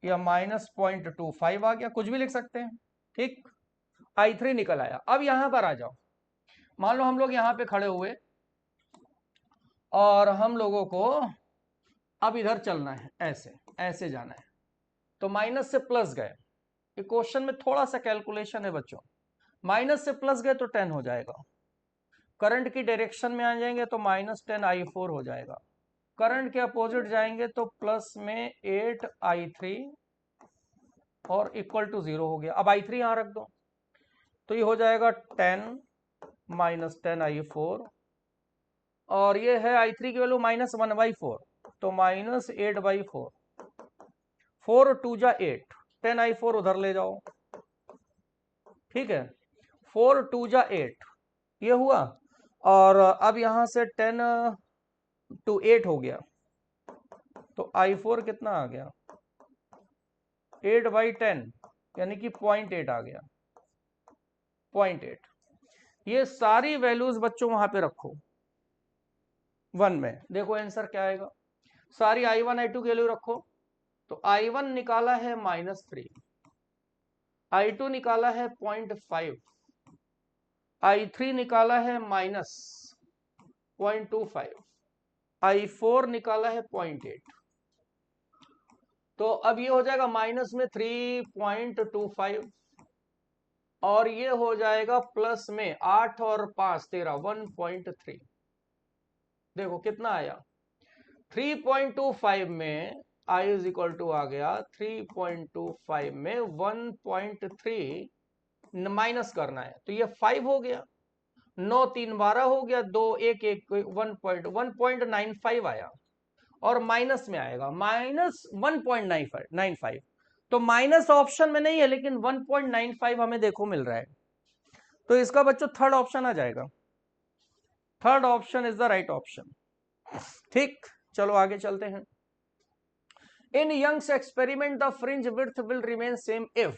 या -0.25 आ गया, कुछ भी लिख सकते हैं, ठीक। I3 निकल आया। अब यहां पर आ जाओ, मान लो हम लोग यहां पे खड़े हुए और हम लोगों को अब इधर चलना है, ऐसे ऐसे जाना है, तो माइनस से प्लस गए, ये क्वेश्चन में थोड़ा सा कैलकुलेशन है बच्चों, माइनस से प्लस गए तो 10 हो जाएगा, करंट की डायरेक्शन में आ जाएंगे तो -10I4 हो जाएगा, करंट के अपोजिट जाएंगे तो प्लस में 8I3 और इक्वल टू 0 हो गया। अब I3 यहां रख दो तो ये हो जाएगा 10 - 10I4 और ये है I3 की वैल्यू -1/4 तो -8/4, 4 2 जा 8, 10I4 उधर ले जाओ, ठीक है, 4 2 जा 8 ये हुआ, और अब यहां से 10 to 8 हो गया, तो I4 कितना आ गया 8/10 यानी कि 0.8 आ गया, 0.8। ये सारी वैल्यूज बच्चों वहां पे रखो 1 में, देखो आंसर क्या आएगा। सारी I1 I2 की वैल्यू रखो, तो I1 निकाला है -3, I2 निकाला है 0.5, I3 निकाला है -0.25, I4 निकाला है 0.8, तो अब ये हो जाएगा माइनस में 3.25 और ये हो जाएगा प्लस में 8 और 5 13 1.3। देखो कितना आया 3.25 में I इज इक्वल टू आ गया 3.25 में 1.3 माइनस करना है तो ये 5 हो गया, 9 3 12 हो गया, 2 1 1 1.95 आया और माइनस में आएगा -1.95, तो माइनस ऑप्शन में नहीं है लेकिन 1.95 हमें देखो मिल रहा है, तो इसका बच्चों थर्ड ऑप्शन आ जाएगा, third option is the right option, ठीक। चलो आगे चलते हैं। In Young's experiment the fringe width will remain same if,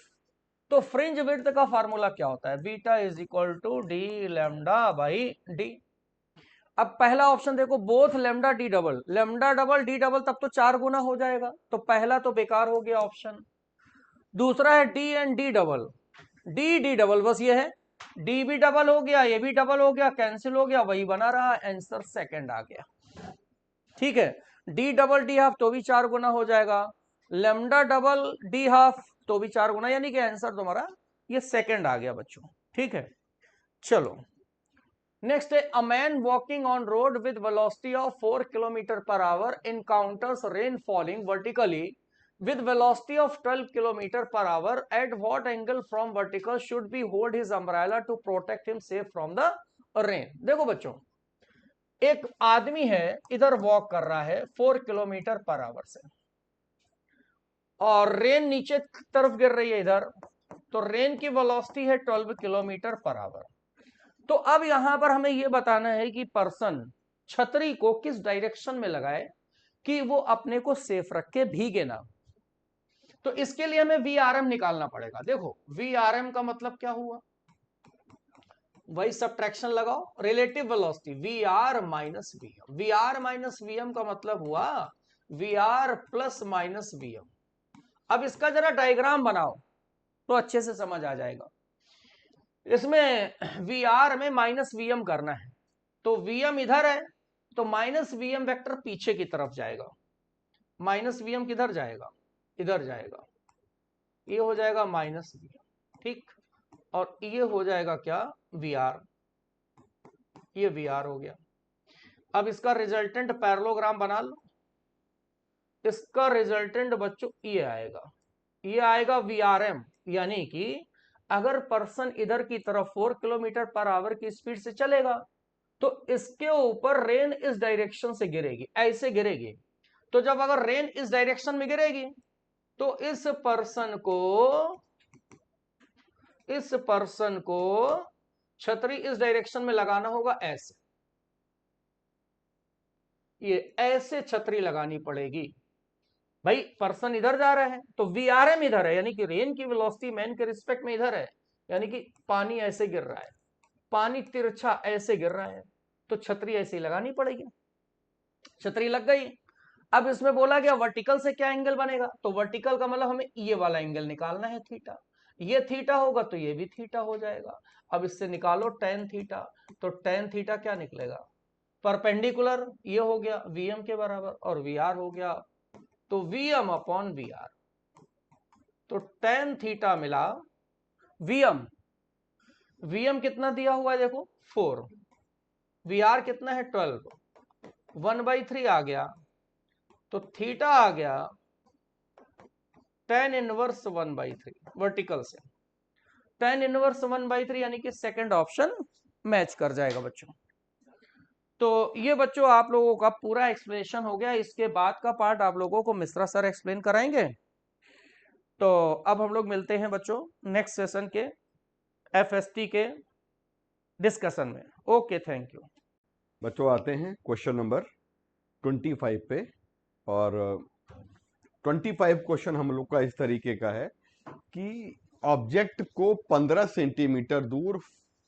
तो फ्रिंज विड्थ का फार्मूला क्या होता है, beta is equal to D lambda by D. अब पहला ऑप्शन देखो both lambda D double, lambda double D double तब तो 4 गुना हो जाएगा, तो पहला तो बेकार हो गया ऑप्शन। दूसरा है D and D double, D D double बस ये है, डी भी डबल हो गया, ये भी डबल हो गया, कैंसिल हो गया, वही बना रहा, आंसर सेकंड आ गया, ठीक है। डी डबल डी हाफ तो भी 4 गुना हो जाएगा, लेमडा डबल डी हाफ तो भी 4 गुना, यानी कि आंसर तुम्हारा ये सेकंड आ गया बच्चों, ठीक है। चलो नेक्स्ट है, a man walking on road with velocity of 4 km/h encounters rain falling vertically with velocity of 12 km/h, at what angle from vertical should be hold his umbrella to protect him safe from the rain। देखो बच्चों एक आदमी है इधर वॉक कर रहा है 4 km/h से और रेन नीचे तरफ गिर रही है इधर, तो रेन की वेलोसिटी है 12 km/h। तो अब यहां पर हमें यह बताना है कि पर्सन छतरी को किस डायरेक्शन में लगाए कि वो अपने को सेफ रख के भीगे ना, तो इसके लिए हमें VRM निकालना पड़ेगा। देखो VRM का मतलब क्या हुआ, वही सब्ट्रैक्शन लगाओ, relative velocity VR minus VM, VR minus VM का मतलब हुआ VR प्लस माइनस VM। अब इसका जरा डायग्राम बनाओ तो अच्छे से समझ आ जाएगा। इसमें Vr में माइनस Vm करना है, तो Vm इधर है तो माइनस Vm वेक्टर पीछे की तरफ जाएगा। माइनस Vm किधर जाएगा, इधर जाएगा, ये हो जाएगा माइनस Vm, ठीक। और ये हो जाएगा क्या, Vr, ये Vr हो गया। अब इसका रिजल्टेंट पैरेललोग्राम बना लो। इसका रिजल्टेंट बच्चों ये आएगा, ये आएगा Vrm, यानी कि अगर पर्सन इधर की तरफ 4 किलोमीटर पर आवर की स्पीड से चलेगा तो इसके ऊपर रेन इस डायरेक्शन से गिरेगी, ऐसे गिरेगी। तो जब अगर रेन इस डायरेक्शन में गिरेगी तो इस पर्सन को छतरी इस डायरेक्शन में लगाना होगा, ऐसे, ये ऐसे छतरी लगानी पड़ेगी। भाई पर्सन इधर जा रहा है तो Vrm इधर है, यानी कि रेन की वेलोसिटी मैन के रिस्पेक्ट में इधर है, यानी कि पानी ऐसे गिर रहा है, पानी तिरछा ऐसे गिर रहा है, तो छतरी ऐसे ही लगानी पड़ेगी। छतरी लग गई। अब इसमें बोला गया वर्टिकल से क्या एंगल बनेगा, तो वर्टिकल का मतलब हमें ये वाला एंगल निकालना है, थीटा। ये थीटा होगा तो ये भी थीटा हो जाएगा। अब इससे निकालो टेन थीटा, तो टेन थीटा क्या निकलेगा, परपेंडिकुलर ये हो गया Vm के बराबर, और Vr हो गया तो Vm अपॉन Vr, तो टेन थीटा मिला। Vm कितना दिया हुआ है देखो 4, Vr कितना है 12, 1/3 आ गया, तो थीटा आ गया tan इनवर्स 1/3 वर्टिकल से, tan इनवर्स 1/3, यानी कि सेकंड ऑप्शन मैच कर जाएगा बच्चों। तो ये बच्चों आप लोगों का पूरा एक्सप्लेनेशन हो गया। इसके बाद का पार्ट आप लोगों को मिश्रा सर एक्सप्लेन कराएंगे। तो अब हम लोग मिलते हैं बच्चों नेक्स्ट सेशन के FST के डिस्कशन में। Okay, thank you. बच्चों आते हैं क्वेश्चन नंबर 25 पे। और 25 क्वेश्चन हम लोग का इस तरीके का है कि ऑब्जेक्ट को 15 सेंटीमीटर दूर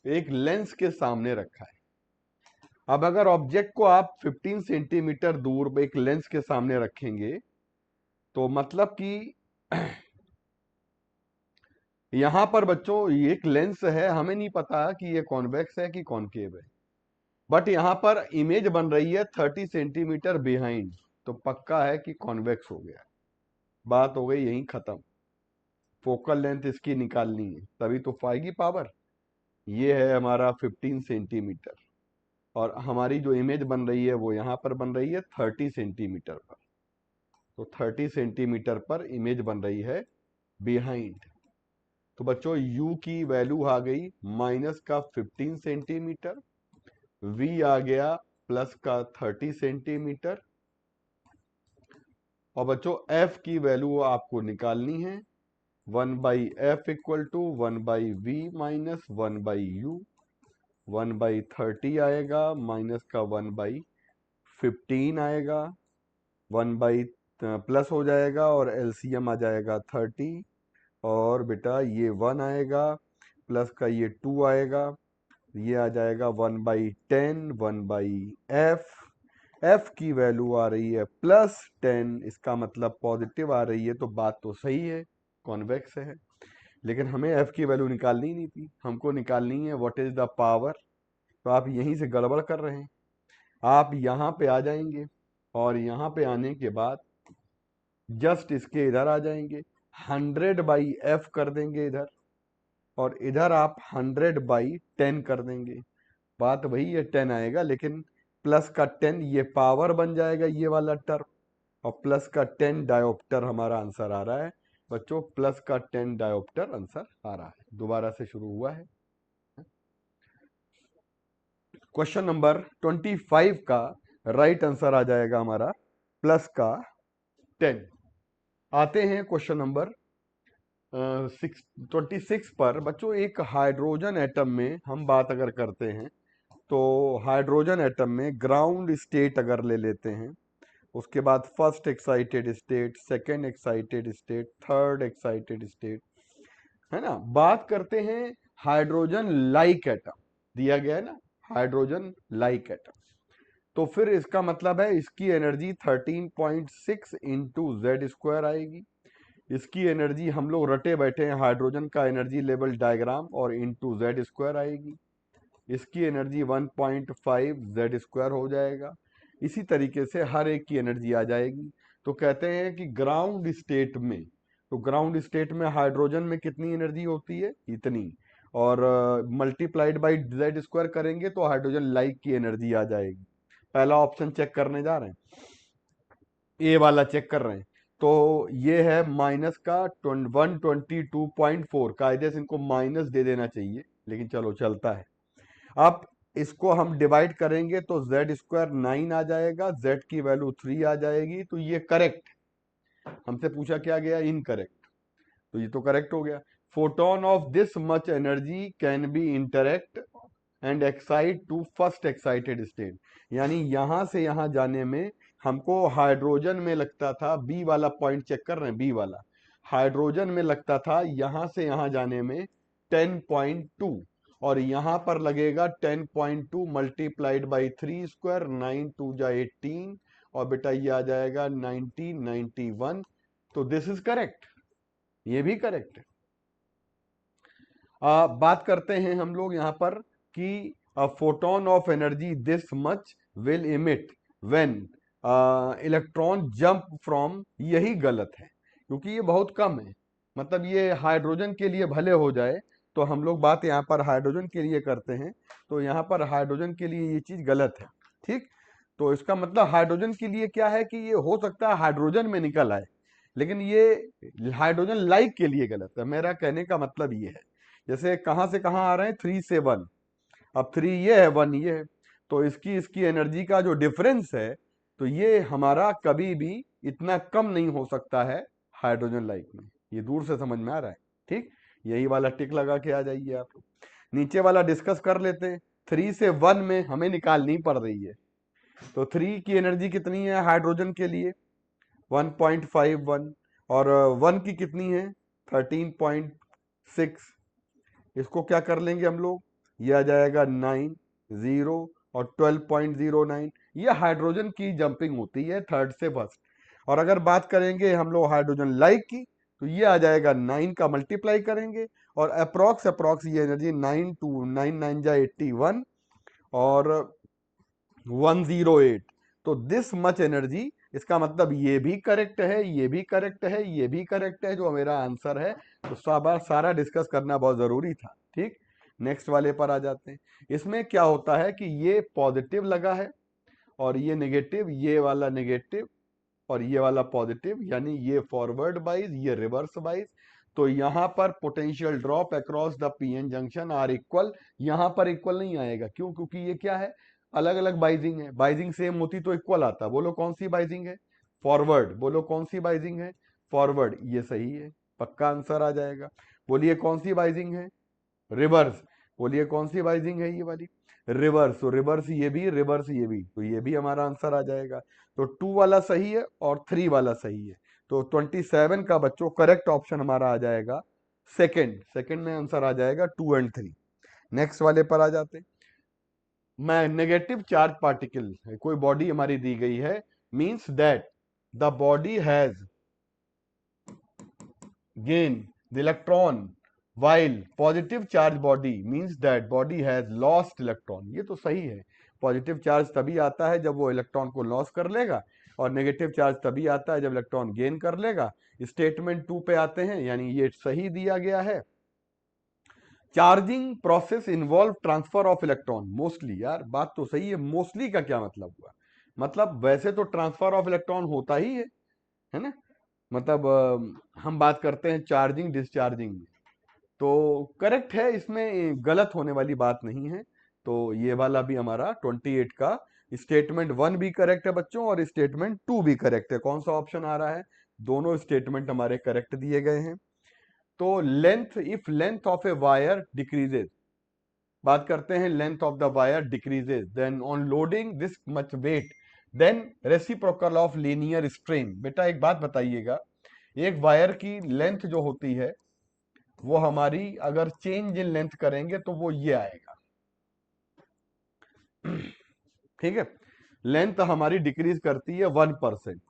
एक लेंस के सामने रखा है। अब अगर ऑब्जेक्ट को आप 15 सेंटीमीटर दूर एक लेंस के सामने रखेंगे तो मतलब कि यहां पर बच्चों ये एक लेंस है, हमें नहीं पता कि ये कॉन्वेक्स है कि कॉनकेव है, बट यहां पर इमेज बन रही है 30 सेंटीमीटर बिहाइंड, तो पक्का है कि कॉन्वेक्स हो गया। बात हो गई यहीं खत्म। फोकल लेंथ इसकी निकालनी है तभी तो पाएगी पावर। ये है हमारा 15 सेंटीमीटर और हमारी जो इमेज बन रही है वो यहां पर बन रही है 30 सेंटीमीटर पर। तो 30 सेंटीमीटर पर इमेज बन रही है बिहाइंड। तो बच्चों u की वैल्यू आ गई माइनस का 15 सेंटीमीटर, v आ गया प्लस का 30 सेंटीमीटर, और बच्चों f की वैल्यू आपको निकालनी है 1/f equal to 1/v minus 1/u। 1/30 आएगा माइनस का 1/15 आएगा, 1 प्लस हो जाएगा और एलसीएम आ जाएगा 30, और बेटा ये 1 आएगा प्लस का ये 2 आएगा, ये आ जाएगा 1/10, 1/f। f की वैल्यू आ रही है +10, इसका मतलब पॉजिटिव आ रही है, तो बात तो सही है, कॉन्वेक्स है। लेकिन हमें f की वैल्यू निकालनी नहीं थी, हमको निकालनी है व्हाट इज द पावर। तो आप यहीं से गड़बड़ कर रहे हैं। आप यहाँ पे आ जाएंगे और यहाँ पे आने के बाद जस्ट इसके इधर आ जाएंगे, 100/f कर देंगे इधर, और इधर आप 100/10 कर देंगे। बात वही है, 10 आएगा, लेकिन प्लस का 10 ये पावर बन जाएगा ये वाला टर्म, और प्लस का 10 डायोप्टर हमारा आंसर आ रहा है। बच्चों प्लस का 10 डायोप्टर आंसर आ रहा है। दोबारा से शुरू हुआ है। क्वेश्चन नंबर 25 का राइट आंसर आ जाएगा हमारा प्लस का 10। आते हैं क्वेश्चन नंबर 26 पर। बच्चों एक हाइड्रोजन एटम में हम बात अगर करते हैं तो हाइड्रोजन एटम में ग्राउंड स्टेट अगर ले लेते हैं, उसके बाद first excited state, second excited state, third excited state, है ना। बात करते हैं हाइड्रोजन लाइक एटम, दिया गया है ना हाइड्रोजन लाइक एटम, तो फिर इसका मतलब है इसकी एनर्जी 13.6 इंटू जेड स्क्वायर आएगी। इसकी एनर्जी हम लोग रटे बैठे हैं, हाइड्रोजन का एनर्जी लेवल डायग्राम और इनटू जेड स्क्वायर आएगी। इसकी एनर्जी 1.5 जेड स्क्वायर हो जाएगा। इसी तरीके से हर एक की एनर्जी आ जाएगी। तो कहते हैं कि ग्राउंड स्टेट में, तो ग्राउंड स्टेट में हाइड्रोजन में कितनी एनर्जी होती है, इतनी, और मल्टीप्लाइड बाई जेड स्क्वायर करेंगे तो हाइड्रोजन लाइक की एनर्जी आ जाएगी। पहला ऑप्शन चेक करने जा रहे हैं, ए वाला चेक कर रहे हैं। तो ये है माइनस का 122.4, कायदे से इनको माइनस दे देना चाहिए, लेकिन चलो चलता है। अब इसको हम डिवाइड करेंगे तो जेड स्क्वायर 9 आ जाएगा, जेड की वैल्यू 3 आ जाएगी। तो ये करेक्ट, हमसे पूछा क्या गया, इनकरेक्ट, तो ये तो करेक्ट हो गया। Photon of this much energy can be interact and excite to first excited state, यानी यहां से यहां जाने में हमको हाइड्रोजन में लगता था, बी वाला पॉइंट चेक कर रहे हैं, बी वाला हाइड्रोजन में लगता था यहां से यहां जाने में 10.2, और यहां पर लगेगा 10.2 मल्टीप्लाइड बाई 3 स्क्वायर, 9 2 जा 18, और बेटा ये आ जाएगा 1991। तो दिस इज करेक्ट, ये भी करेक्ट है। बात करते हैं हम लोग यहाँ पर कि photon of energy this much will emit when electron jump from, यही गलत है क्योंकि ये बहुत कम है। मतलब ये हाइड्रोजन के लिए भले हो जाए, तो हम लोग बात यहाँ पर हाइड्रोजन के लिए करते हैं, तो यहाँ पर हाइड्रोजन के लिए ये चीज गलत है। ठीक, तो इसका मतलब हाइड्रोजन के लिए क्या है कि ये हो सकता है हाइड्रोजन में निकल आए, लेकिन ये हाइड्रोजन लाइक के लिए गलत है। मेरा कहने का मतलब ये है, जैसे कहां से कहां आ रहे हैं, 3 से 1, अब 3 ये है, 1 ये है, तो इसकी इसकी एनर्जी का जो डिफरेंस है, तो ये हमारा कभी भी इतना कम नहीं हो सकता है हाइड्रोजन लाइक में। ये दूर से समझ में आ रहा है। ठीक, यही वाला टिक लगा के आ जाइए आप। नीचे वाला डिस्कस कर लेते हैं। 3 से 1 में हमें निकालनी पड़ रही है, तो 3 की एनर्जी कितनी है हाइड्रोजन के लिए, 1.51, और 1 की कितनी है, 13.6। इसको क्या कर लेंगे हम लोग, ये आ जाएगा 9 0 और 12.09। ये हाइड्रोजन की जंपिंग होती है थर्ड से फर्स्ट। और अगर बात करेंगे हम लोग हाइड्रोजन लाइक की, तो ये आ जाएगा 9 का मल्टीप्लाई करेंगे, और अप्रोक्स अप्रोक्स ये एनर्जी 9 टू 9 9 जा 81 और 108। तो दिस मच एनर्जी, इसका मतलब ये भी करेक्ट है, ये भी करेक्ट है, ये भी करेक्ट है, जो मेरा आंसर है। तो सारा डिस्कस करना बहुत जरूरी था। ठीक, नेक्स्ट वाले पर आ जाते हैं। इसमें क्या होता है कि ये पॉजिटिव लगा है और ये नेगेटिव, ये वाला नेगेटिव और ये वाला पॉजिटिव, यानी ये फॉरवर्ड बाइज, ये रिवर्स बाइज। तो यहां पर potential drop across the PN junction are equal, यहां पर इक्वल नहीं आएगा, क्यों, क्योंकि ये क्या है, अलग अलग बाइजिंग है। बाइजिंग सेम होती तो इक्वल आता। बोलो कौन सी बाइजिंग है, फॉरवर्ड, बोलो कौन सी बाइजिंग है, फॉरवर्ड, ये सही है, पक्का आंसर आ जाएगा। बोलिए कौन सी बाइजिंग है, रिवर्स, बोलिए कौन सी बाइजिंग है, ये वाली रिवर्स। तो रिवर्स ये भी, रिवर्स ये भी, तो ये भी हमारा आंसर आ जाएगा। तो 2 वाला सही है और 3 वाला सही है। तो 27 का बच्चों करेक्ट ऑप्शन हमारा आ जाएगा सेकंड। सेकंड में आंसर आ जाएगा 2 एंड 3। नेक्स्ट वाले पर आ जाते हैं। मैं नेगेटिव चार्ज पार्टिकल, कोई बॉडी हमारी दी गई है, means that the body has gain the electron while positive charge body means that body has lost electron। ये तो सही है, पॉजिटिव चार्ज तभी आता है जब वो इलेक्ट्रॉन को लॉस कर लेगा, और नेगेटिव चार्ज तभी आता है जब इलेक्ट्रॉन गेन कर लेगा। स्टेटमेंट 2 पे आते हैं, यानी ये सही दिया गया है। Charging process involve transfer of electron mostly, यार बात तो सही है, मोस्टली का क्या मतलब हुआ, मतलब वैसे तो ट्रांसफर ऑफ इलेक्ट्रॉन होता ही है ना। मतलब हम बात करते हैं चार्जिंग डिस्चार्जिंग में, तो करेक्ट है, इसमें गलत होने वाली बात नहीं है। तो ये वाला भी हमारा 28 का स्टेटमेंट 1 भी करेक्ट है बच्चों, और स्टेटमेंट 2 भी करेक्ट है। कौन सा ऑप्शन आ रहा है, दोनों स्टेटमेंट हमारे करेक्ट दिए गए हैं। तो length, if length of a wire decreases, बात करते हैं length of the wire decreases then on loading this much weight then reciprocal of linear strain. बेटा एक बात बताइएगा, एक वायर की लेंथ जो होती है वो हमारी अगर चेंज इन लेंथ करेंगे तो वो ये आएगा। ठीक है, लेंथ हमारी डिक्रीज करती है 1%,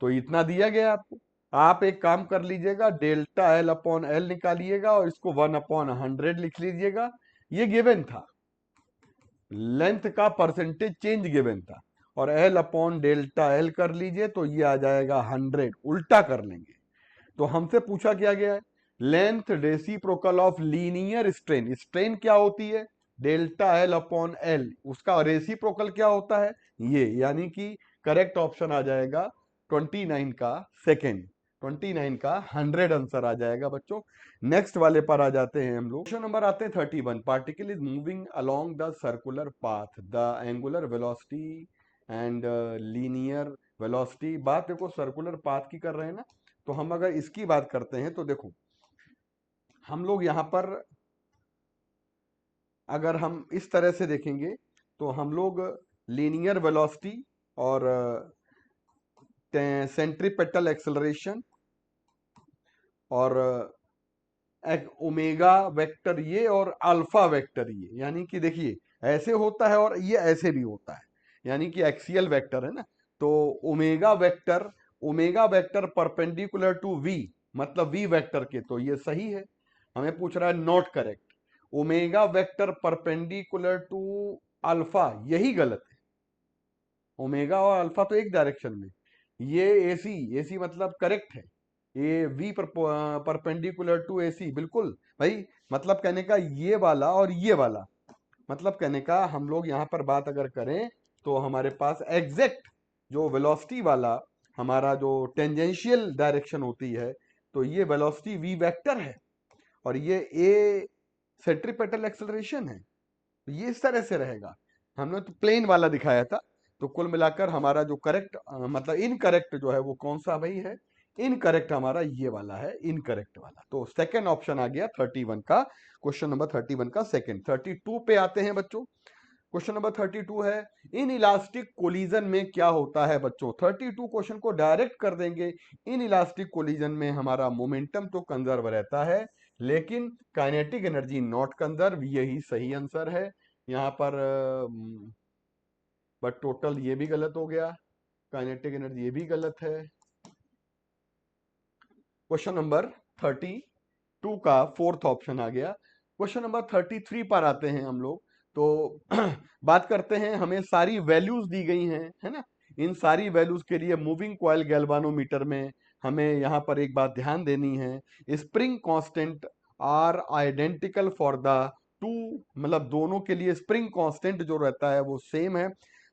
तो इतना दिया गया आपको। आप एक काम कर लीजिएगा, डेल्टा एल अपॉन एल निकालिएगा और इसको 1/100 लिख लीजिएगा। ये गिवन था, लेंथ का परसेंटेज चेंज गिवन था, और एल अपॉन डेल्टा एल कर लीजिए तो ये आ जाएगा 100। उल्टा कर लेंगे तो हमसे पूछा क्या गया है, length reciprocal of linear strain. Strain क्या होती है, डेल्टा एल अपॉन एल, उसका रेसिप्रोकल क्या होता है ये, यानी कि करेक्ट ऑप्शन आ जाएगा 29 का सेकेंड, 29 का 100 आंसर आ जाएगा बच्चों। नेक्स्ट वाले पर आ जाते हैं हम लोग। क्वेश्चन नंबर आते हैं 31। Particle is moving along the circular path, the angular velocity and linear velocity. बात देखो सर्कुलर पाथ की कर रहे हैं ना, तो हम अगर इसकी बात करते हैं तो देखो हम लोग यहां पर अगर हम इस तरह से देखेंगे तो हम लोग लीनियर वेलोसिटी और सेंट्रीपेटल एक्सेलरेशन और ओमेगा वेक्टर ये और अल्फा वेक्टर ये, यानी कि देखिए ऐसे होता है और ये ऐसे भी होता है, यानी कि एक्सियल वेक्टर है ना। तो omega vector perpendicular to V, मतलब वी वेक्टर के, तो ये सही है। हमें पूछ रहा है not correct, omega vector perpendicular to alpha, यही गलत है। ओमेगा और अल्फा तो एक डायरेक्शन में, ये एसी, एसी मतलब करेक्ट है। ये वी परपेंडिकुलर टू एसी, बिल्कुल भाई। मतलब कहने का ये वाला और ये वाला, मतलब कहने का हम लोग यहां पर बात अगर करें तो हमारे पास एग्जैक्ट जो वेलोसिटी वाला हमारा जो टेंजेंशियल डायरेक्शन होती है, तो ये वेलोसिटी वी वेक्टर है और ये ए सेंट्रीपेटल एक्सेलरेशन है। तो ये इस तरह से रहेगा। हमने तो प्लेन वाला दिखाया था। तो कुल मिलाकर हमारा जो करेक्ट मतलब इनकरेक्ट जो है वो कौन सा भाई है, इनकरेक्ट हमारा ये वाला है, इनकरेक्ट वाला। तो सेकंड ऑप्शन आ गया 31 का, क्वेश्चन नंबर 31 का सेकंड। 32 पे आते हैं बच्चों। क्वेश्चन नंबर 32 है, इन इलास्टिक कोलिजन में क्या होता है बच्चों। 32 क्वेश्चन को डायरेक्ट कर देंगे। इन इलास्टिक कोलिजन में हमारा मोमेंटम तो कंजर्व रहता है, लेकिन काइनेटिक एनर्जी नॉट कंजर्व, यही सही आंसर है यहाँ पर। बट टोटल ये भी गलत हो गया, काइनेटिक एनर्जी ये भी गलत है। क्वेश्चन नंबर 32 का फोर्थ ऑप्शन आ गया। क्वेश्चन नंबर 33 पर आते हैं हम लोग। तो बात करते हैं, हमें सारी वैल्यूज दी गई हैं, है ना। इन सारी वैल्यूज के लिए मूविंग कॉइल गैल्वानोमीटर में हमें यहां पर एक बात ध्यान देनी है, spring constant are identical for the two, मतलब दोनों के लिए स्प्रिंग कांस्टेंट जो रहता है वो सेम है।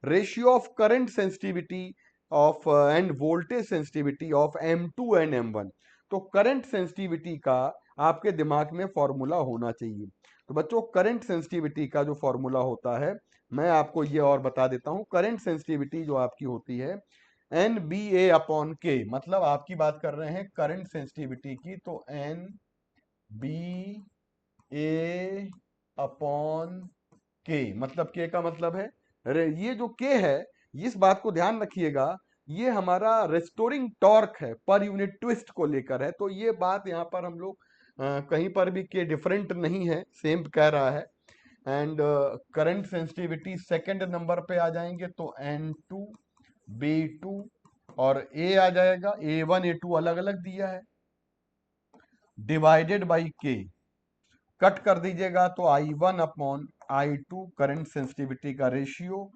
Ratio of current sensitivity of end voltage sensitivity of M2 and M1। तो करंट सेंसिटिविटी का आपके दिमाग में फॉर्मूला होना चाहिए। तो बच्चों करंट सेंसिटिविटी का जो फॉर्मूला होता है, मैं आपको ये और बता देता हूं। करंट सेंसिटिविटी जो आपकी होती है NBA अपॉन के, मतलब आपकी बात कर रहे हैं करंट सेंसिटिविटी की, तो NBA अपॉन के, मतलब के का मतलब है, अरे ये जो के है, इस बात को ध्यान रखिएगा, ये हमारा रेस्टोरिंग टॉर्क है, पर यूनिट ट्विस्ट को लेकर है। तो ये बात यहाँ पर हम लोग कहीं पर भी के डिफरेंट नहीं है, सेम कह रहा है। And current sensitivity second number पे आ जाएंगे तो N2 B2 और A आ जाएगा, A1 A2 अलग अलग दिया है, डिवाइडेड बाई के, कट कर दीजिएगा तो I1 upon I2 current sensitivity का रेशियो,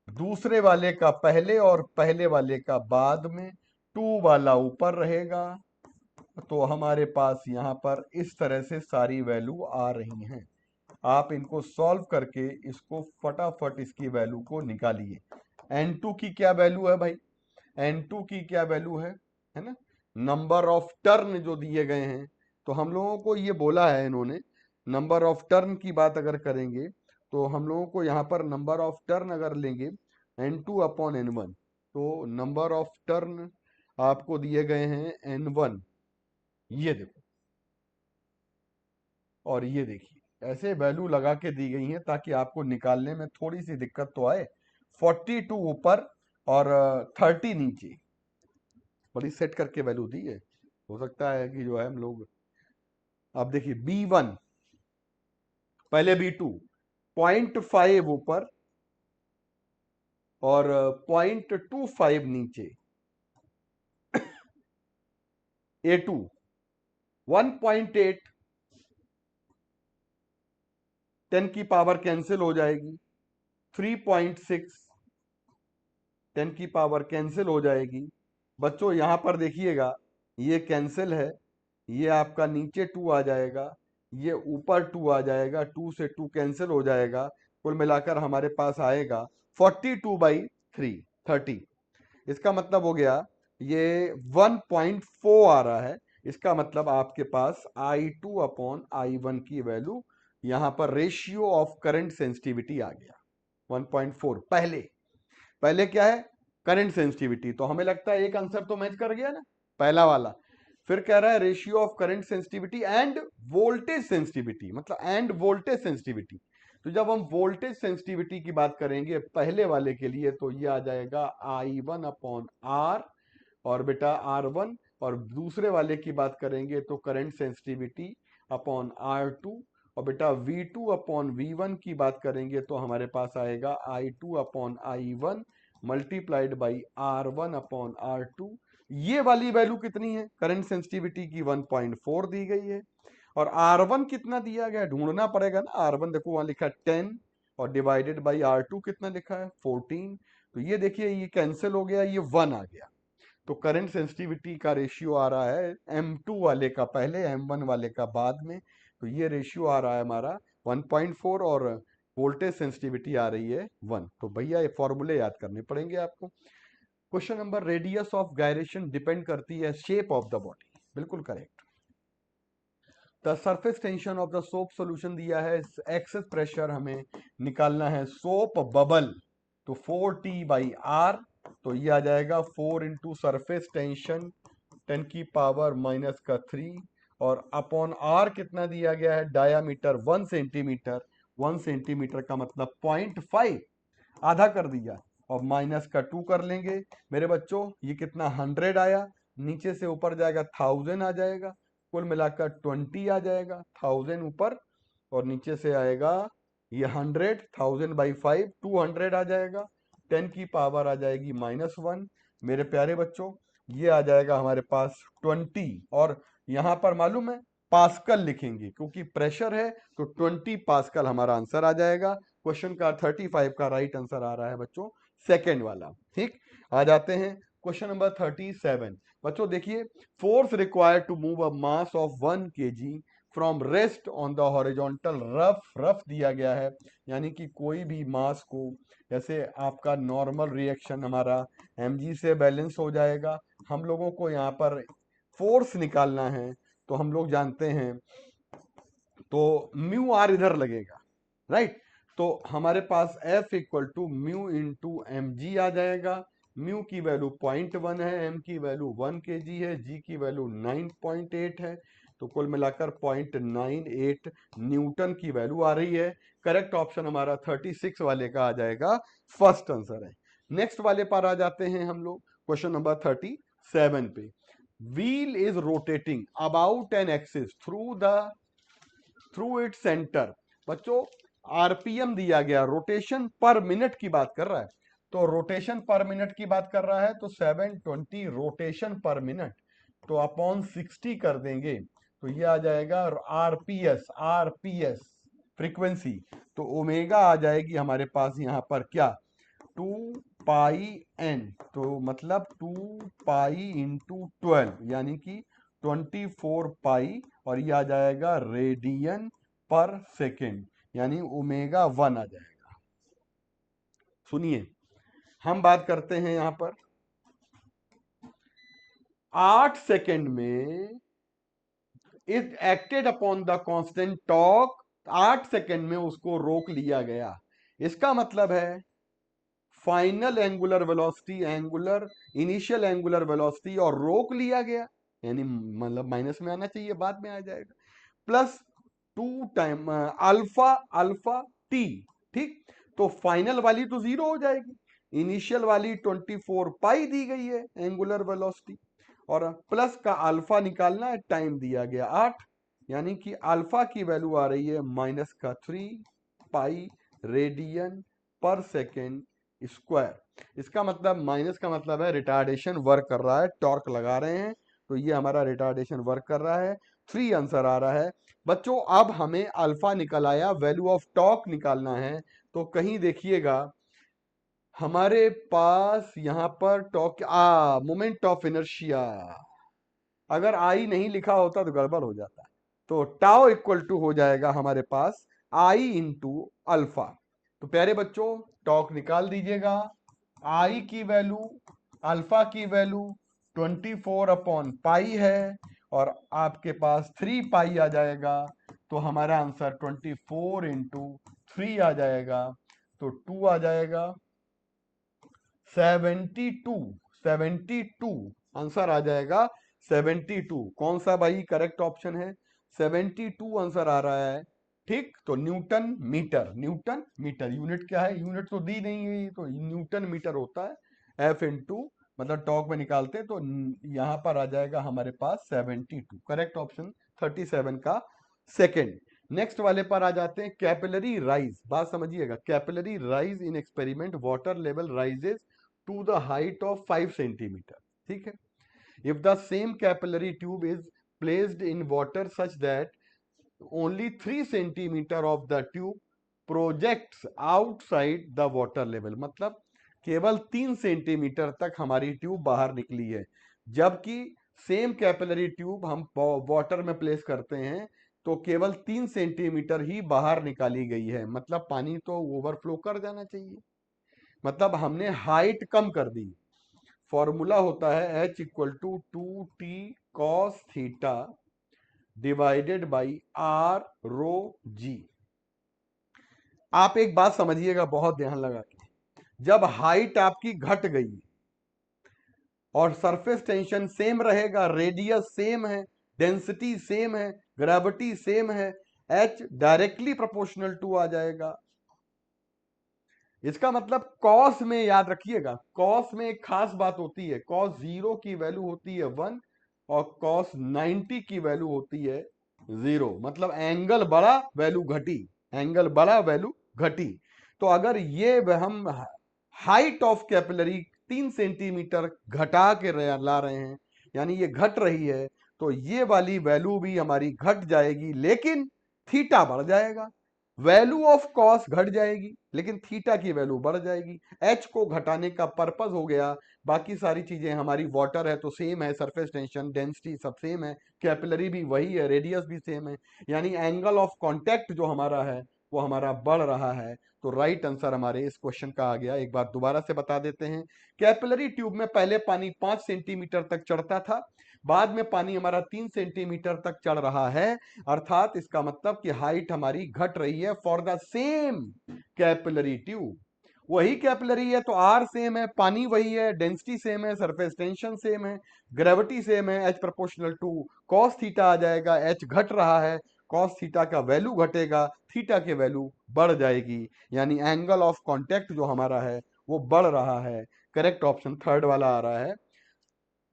दूसरे वाले का पहले और पहले वाले का बाद में, 2 वाला ऊपर रहेगा। तो हमारे पास यहाँ पर इस तरह से सारी वैल्यू आ रही हैं। आप इनको सॉल्व करके इसको फटाफट इसकी वैल्यू को निकालिए। N2 की क्या वैल्यू है भाई, N2 की क्या वैल्यू है ना, नंबर ऑफ टर्न जो दिए गए हैं, तो हम लोगों को ये बोला है इन्होंने, नंबर ऑफ टर्न की बात अगर करेंगे तो हम लोगों को यहाँ पर नंबर ऑफ टर्न अगर लेंगे N2 अपॉन N1, तो नंबर ऑफ टर्न आपको दिए गए हैं N1, ये देखो और ये देखिए, ऐसे वैल्यू लगा के दी गई हैं ताकि आपको निकालने में थोड़ी सी दिक्कत तो आए। 42 ऊपर और 30 नीचे, बड़ी सेट करके वैल्यू दी है। हो सकता है कि जो है हम लोग, अब देखिए B1 पहले B2 0.5 ऊपर और 0.25 नीचे, A2 1.8 10 की पावर कैंसिल हो जाएगी, 3.6 10 की पावर कैंसिल हो जाएगी। बच्चों यहां पर देखिएगा, ये कैंसिल है, ये आपका नीचे 2 आ जाएगा, ये ऊपर 2 आ जाएगा, 2 से 2 कैंसिल हो जाएगा, कुल मिलाकर हमारे पास आएगा 42/3 30। इसका मतलब हो गया ये 1.4 आ रहा है। इसका मतलब आपके पास I2/I1 की वैल्यू, यहां पर रेशियो ऑफ करंट सेंसिटिविटी आ गया 1.4। पहले क्या है, करंट सेंसिटिविटी, तो हमें लगता है एक आंसर तो मैच कर गया ना, पहला वाला। फिर कह रहा है ratio of current sensitivity end voltage sensitivity, मतलब एंड वोल्टेज सेंसिटिविटी। तो जब हम वोल्टेज सेंसिटिविटी की बात करेंगे पहले वाले के लिए, तो ये आ जाएगा I1/R और बेटा R1, और दूसरे वाले की बात करेंगे तो करंट सेंसिटिविटी अपॉन R2, और बेटा V2/V1 की बात करेंगे तो हमारे पास आएगा I2/I1 मल्टीप्लाइड बाई R1/R2। ये वाली वैल्यू कितनी है करंट सेंसिटिविटी की, 1.4 दी गई है। और R1 कितना दिया गया, ढूंढना पड़ेगा ना। R1 देखो वहां लिखा है 10 और डिवाइडेड बाई R2 कितना लिखा है 14। तो ये देखिए ये कैंसिल हो गया, ये 1 आ गया। तो करंट सेंसिटिविटी का रेशियो आ रहा है M2 वाले का पहले, M1 वाले का बाद में। तो ये रेशियो आ रहा है हमारा 1.4 और वोल्टेज सेंसिटिविटी आ रही है 1। तो भैया ये फॉर्मूले याद करने पड़ेंगे आपको। Question number, radius of gyration depend करती है शेप ऑफ द बॉडी। बिल्कुल correct. The surface tension of the soap solution दिया है, एक्सेस प्रेशर हमें निकालना है सोप बबल, तो 4T/R। तो ये आ जाएगा 4 इंटू सरफेस टेंशन 10 की पावर -3, और अपॉन R कितना दिया गया है, डायामीटर 1 सेंटीमीटर। 1 सेंटीमीटर का मतलब 0.5, आधा कर दिया, और -2 कर लेंगे मेरे बच्चों। ये कितना 100 आया, नीचे से ऊपर जाएगा 1000 आ जाएगा, कुल मिलाकर 20 आ जाएगा। 1000 ऊपर और नीचे से आएगा ये 100, 1000/5 200 आ जाएगा। 10 की पावर आ जाएगी -1 मेरे प्यारे बच्चों। ये आ जाएगा हमारे पास 20, और यहां पर मालूम है पास्कल लिखेंगे क्योंकि प्रेशर है, तो 20 पास्कल हमारा आंसर आ जाएगा। क्वेश्चन का 35 का राइट आंसर आ रहा है बच्चों सेकेंड वाला। ठीक, आ जाते हैं क्वेश्चन नंबर 37। बच्चों देखिए, force required to move a mass of 1 kg from rest on the horizontal, rough दिया गया है, यानी कि कोई भी मास को, जैसे आपका नॉर्मल रिएक्शन हमारा mg से बैलेंस हो जाएगा। हम लोगों को यहाँ पर फोर्स निकालना है, तो हम लोग जानते हैं, तो म्यू आर इधर लगेगा, राइट। तो हमारे पास F equal to mu into M G आ जाएगा। म्यू की वैल्यू 0.1 है, एम की वैल्यू 1 kg है, जी की वैल्यू 9.8 है, तो कुल मिलाकर 0.98 न्यूटन की वैल्यू आ रही है। करेक्ट ऑप्शन हमारा 36 वाले का आ जाएगा, फर्स्ट आंसर है। नेक्स्ट वाले पर आ जाते हैं हम लोग, क्वेश्चन नंबर 37 पे। Wheel is rotating about an axis through it centre. बच्चों आरपीएम दिया गया, रोटेशन पर मिनट की बात कर रहा है, तो रोटेशन पर मिनट की बात कर रहा है, तो 720 रोटेशन पर मिनट, तो अपॉन 60 कर देंगे, तो ये आ जाएगा आरपीएस फ्रीक्वेंसी। तो ओमेगा आ जाएगी हमारे पास यहाँ पर क्या, 2πn, तो मतलब 2π इंटू 12 यानी कि 24π, और ये आ जाएगा रेडियन पर सेकेंड, यानी ω1 आ जाएगा। सुनिए, हम बात करते हैं यहां पर 8 सेकेंड में it acted upon the constant torque, 8 second में उसको रोक लिया गया। इसका मतलब है final angular velocity, initial angular velocity, और रोक लिया गया, यानी मतलब माइनस में आना चाहिए, बाद में आ जाएगा, प्लस 2 टाइम अल्फा टी। ठीक, तो फाइनल वाली तो 0 हो जाएगी, इनिशियल वाली 24π दी गई है एंगुलर वेलोसिटी, और प्लस का अल्फा निकालना है, टाइम दिया गया 8, यानी कि अल्फा की वैल्यू आ रही है -3π रेडियन पर सेकेंड स्क्वायर। इसका मतलब, माइनस का मतलब है रिटार्डेशन वर्क कर रहा है, टॉर्क लगा रहे हैं, तो ये हमारा रिटार्डेशन वर्क कर रहा है। 3 आंसर आ रहा है बच्चों। अब हमें अल्फा निकल आया, वैल्यू ऑफ टॉर्क निकालना है। तो कहीं देखिएगा हमारे पास यहां पर टॉर्क मोमेंट ऑफ इनर्शिया, अगर आई नहीं लिखा होता तो गड़बड़ हो जाता। तो टाउ इक्वल टू हो जाएगा हमारे पास आई इंटू अल्फा। तो प्यारे बच्चों टॉर्क निकाल दीजिएगा। आई की वैल्यू, अल्फा की वैल्यू 24 अपॉन पाई है और आपके पास 3 पाई आ जाएगा। तो हमारा आंसर 24 इंटू 3 आ जाएगा, तो 2 आ जाएगा 72। 72 आंसर आ जाएगा 72। कौन सा भाई करेक्ट ऑप्शन है? 72 आंसर आ रहा है। ठीक, तो newton metre, newton metre unit क्या है? यूनिट तो दी नहीं है, तो न्यूटन मीटर होता है। एफ इंटू मतलब टॉक में निकालते हैं तो यहां पर आ जाएगा हमारे पास 72। करेक्ट ऑप्शन 37 का सेकंड। नेक्स्ट वाले पर आ जाते हैं, कैपिलरी राइज। बात समझिएगा, capillary rise in experiment water level rises to the height of 5 centimetre. ठीक है, if the same capillary tube is placed in water such that only 3 centimeter of the tube projects outside the water level, मतलब केवल 3 सेंटीमीटर तक हमारी ट्यूब बाहर निकली है, जबकि सेम कैपिलरी ट्यूब हम वाटर में प्लेस करते हैं तो केवल 3 सेंटीमीटर ही बाहर निकाली गई है। मतलब पानी तो ओवरफ्लो कर जाना चाहिए, मतलब हमने हाइट कम कर दी। फॉर्मूला होता है H equal to 2t cos theta divided by R rho G. आप एक बात समझिएगा बहुत ध्यान लगा के, जब हाइट आपकी घट गई और सरफेस टेंशन सेम रहेगा, रेडियस सेम है, डेंसिटी सेम है, ग्रेविटी सेम है, H डायरेक्टली प्रोपोर्शनल टू आ जाएगा। इसका मतलब कॉस में याद रखिएगा, कॉस में एक खास बात होती है, कॉस 0 की वैल्यू होती है 1 और कॉस 90 की वैल्यू होती है 0। मतलब एंगल बड़ा वैल्यू घटी, एंगल बड़ा वैल्यू घटी। तो अगर ये हम हाइट ऑफ कैपिलरी 3 सेंटीमीटर घटा के ला रहे हैं, यानी ये घट रही है, तो ये वाली वैल्यू भी हमारी घट जाएगी, लेकिन थीटा बढ़ जाएगा। वैल्यू ऑफ कॉस घट जाएगी लेकिन थीटा की वैल्यू बढ़ जाएगी। एच को घटाने का पर्पस हो गया, बाकी सारी चीजें हमारी वाटर है तो सेम है, सरफेस टेंशन डेंसिटी सब सेम है, कैपिलरी भी वही है, रेडियस भी सेम है, यानी एंगल ऑफ कांटेक्ट जो हमारा है वो हमारा बढ़ रहा है। तो राइट आंसर हमारे इस क्वेश्चन का आ गया। एक बार दोबारा से बता देते हैं, कैपिलरी ट्यूब में पहले पानी 5 सेंटीमीटर तक चढ़ता था, बाद में पानी हमारा 3 सेंटीमीटर तक चढ़ रहा है, अर्थात इसका मतलब कि हाइट हमारी घट रही है for the same capillary tube. वही कैपिलरी है तो आर सेम है, पानी वही है, डेंसिटी सेम है, सरफेस टेंशन सेम है, ग्रेविटी सेम है, H proportional to cos theta आ जाएगा। एच घट रहा है, कॉस थीटा का वैल्यू घटेगा, थीटा के वैल्यू बढ़ जाएगी, यानी एंगल ऑफ कांटेक्ट जो हमारा है वो बढ़ रहा है। करेक्ट ऑप्शन थर्ड वाला आ रहा है।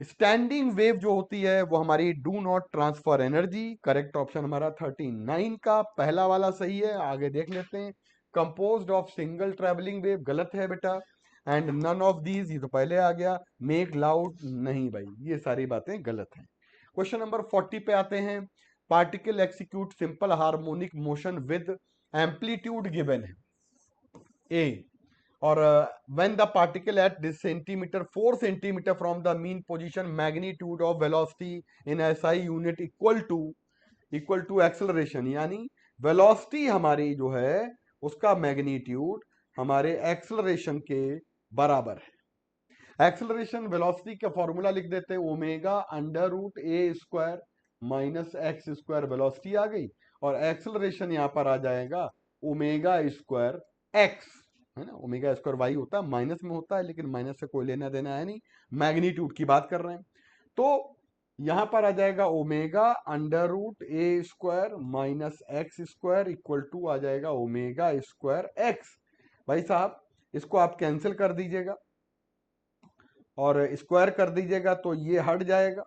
स्टैंडिंग वेव जो होती है वो हमारी do not transfer energy. Correct option हमारा 39 का पहला वाला सही है। आगे देख लेते हैं, composed of single travelling wave गलत है बेटा, एंड नन ऑफ दीज ये तो पहले आ गया, मेक लाउड नहीं भाई, ये सारी बातें गलत हैं। क्वेश्चन नंबर 40 पे आते हैं, particle execute simple harmonic motion with amplitude given है ए, और when the particle at this centimeter 4 centimeter from the mean position magnitude of velocity in SI unit equal to acceleration, यानी वेलोसिटी हमारी जो है उसका मैग्नीट्यूड हमारे एक्सेलरेशन के बराबर है। एक्सेलरेशन वेलोसिटी का फॉर्मूला लिख देते हैं, omega under root A square minus X square velocity आ गई, और एक्सेलरेशन यहां पर आ जाएगा ओमेगा स्क्वायर एक्स, है ना। ओमेगा स्क्वायर वाई होता है, माइनस में होता है, लेकिन माइनस से कोई लेना देना है नहीं, मैग्नीट्यूड की बात कर रहे हैं। तो यहां पर आ जाएगा omega under root A square minus X square equal to आ जाएगा ओमेगा स्क्वायर एक्स। भाई साहब इसको आप कैंसिल कर दीजिएगा और स्क्वायर कर दीजिएगा तो ये हट जाएगा,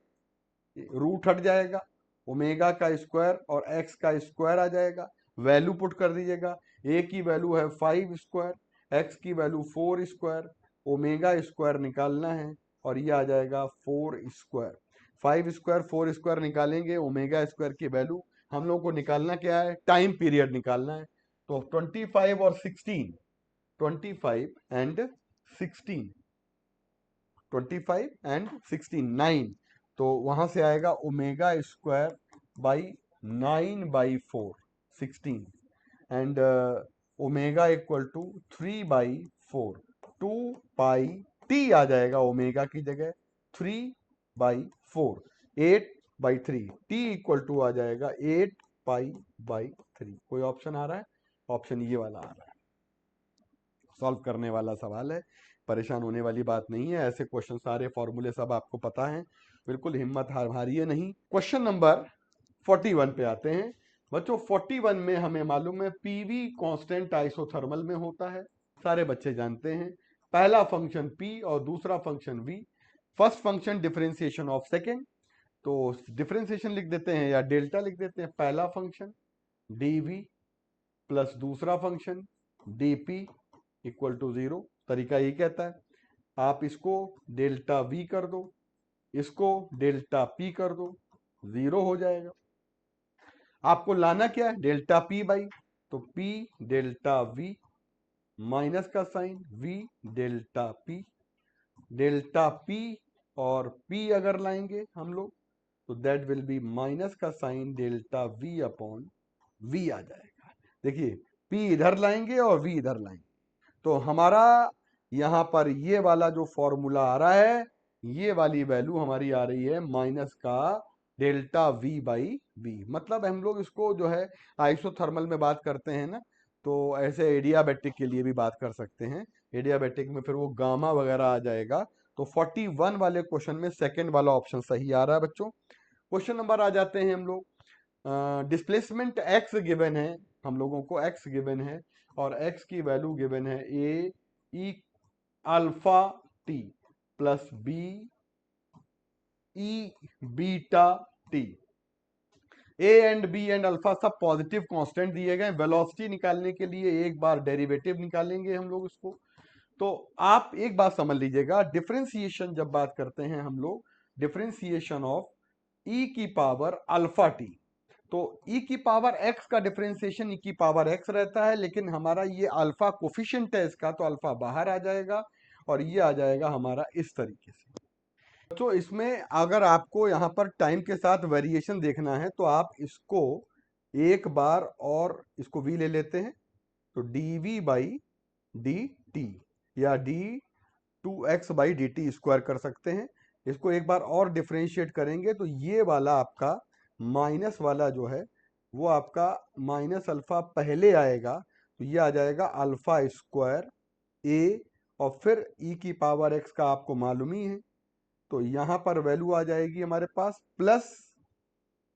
रूट हट जाएगा, ओमेगा का स्क्वायर और एक्स का स्क्वायर आ जाएगा। वैल्यू पुट कर दीजिएगा, ए की वैल्यू है 5 स्क्वायर, एक्स की वैल्यू 4 स्क्वायर, ओमेगा स्क्वायर निकालना है और ये आ जाएगा 4 स्क्वायर। 5 स्क्वायर 4 स्क्वायर निकालेंगे, ओमेगा स्क्वायर की वैल्यू हम लोगों को निकालना क्या है, टाइम पीरियड निकालना है। तो 25 और 16, 25 एंड 16, 25 एंड 16 9, तो वहां से आएगा omega square by 9/4 16 and omega equal to 3/4 2 pi T आ जाएगा ओमेगा की जगह 3/4 8/3 टी इक्वल टू आ जाएगा 8π/3। कोई ऑप्शन आ रहा है? ऑप्शन ये वाला आ रहा है। सॉल्व करने वाला सवाल है, परेशान होने वाली बात नहीं है। ऐसे क्वेश्चन सारे फॉर्मूले सब आपको पता है, बिल्कुल हिम्मत हारिए नहीं। क्वेश्चन नंबर 41 पे आते हैं बच्चों। 41 में हमें मालूम है पीवी कांस्टेंट आइसोथर्मल में होता है, सारे बच्चे जानते हैं। पहला फंक्शन पी और दूसरा function V. First function differentiation of second, तो डिफरेंशिएशन लिख देते हैं या डेल्टा लिख देते हैं। पहला फंक्शन डीवी प्लस दूसरा फंक्शन डीपी इक्वल टू 0। तरीका ये कहता है, आप इसको डेल्टा वी कर दो, इसको डेल्टा पी कर दो, 0 हो जाएगा। आपको लाना क्या है, डेल्टा पी बाई, तो पी डेल्टा वी माइनस का sign V delta P. Delta P और पी अगर लाएंगे हम लोग तो दैट विल बी माइनस का sign delta V upon V आ जाएगा। देखिए पी इधर लाएंगे और वी इधर लाएंगे, तो हमारा यहां पर ये वाला जो फॉर्मूला आ रहा है, ये वाली वैल्यू हमारी आ रही है माइनस का डेल्टा वी बाई वी। मतलब हम लोग इसको जो है आइसोथर्मल में बात करते हैं ना, तो ऐसे एडियाबैटिक के लिए भी बात कर सकते हैं। एडियाबैटिक में फिर वो गामा वगैरह आ जाएगा। तो 41 वाले क्वेश्चन में सेकंड वाला ऑप्शन सही आ रहा है बच्चों। क्वेश्चन नंबर आ जाते हैं हम लोग। डिस्प्लेसमेंट एक्स गिवन है, हम लोगों को एक्स गिवन है और एक्स की वैल्यू गिवन है A E alpha T plus B E beta T. A and B and alpha सब पॉजिटिव कांस्टेंट दिए गए। वेलोसिटी निकालने के लिए एक बार डेरिवेटिव निकालेंगे हम लोग इसको। तो आप एक बात समझ लीजिएगा, डिफरेंशिएशन जब बात करते हैं हम लोग, डिफरेंशिएशन ऑफ ई की पावर अल्फा टी, तो ई की पावर एक्स का डिफरेंशिएशन ई की पावर एक्स रहता है, लेकिन हमारा ये अल्फा कोफिशिएंट है इसका, तो अल्फा बाहर आ जाएगा और ये आ जाएगा हमारा इस तरीके से। तो इसमें अगर आपको यहाँ पर टाइम के साथ वेरिएशन देखना है तो आप इसको एक बार और इसको v ले लेते हैं, तो dv बाई dt या d2x बाई dt स्क्वायर कर सकते हैं। इसको एक बार और डिफरेंशिएट करेंगे तो ये वाला आपका माइनस वाला जो है वो आपका माइनस अल्फा पहले आएगा, तो ये आ जाएगा अल्फा स्क्वायर a और फिर e की पावर x का आपको मालूम ही है, तो यहां पर वैल्यू आ जाएगी हमारे पास प्लस,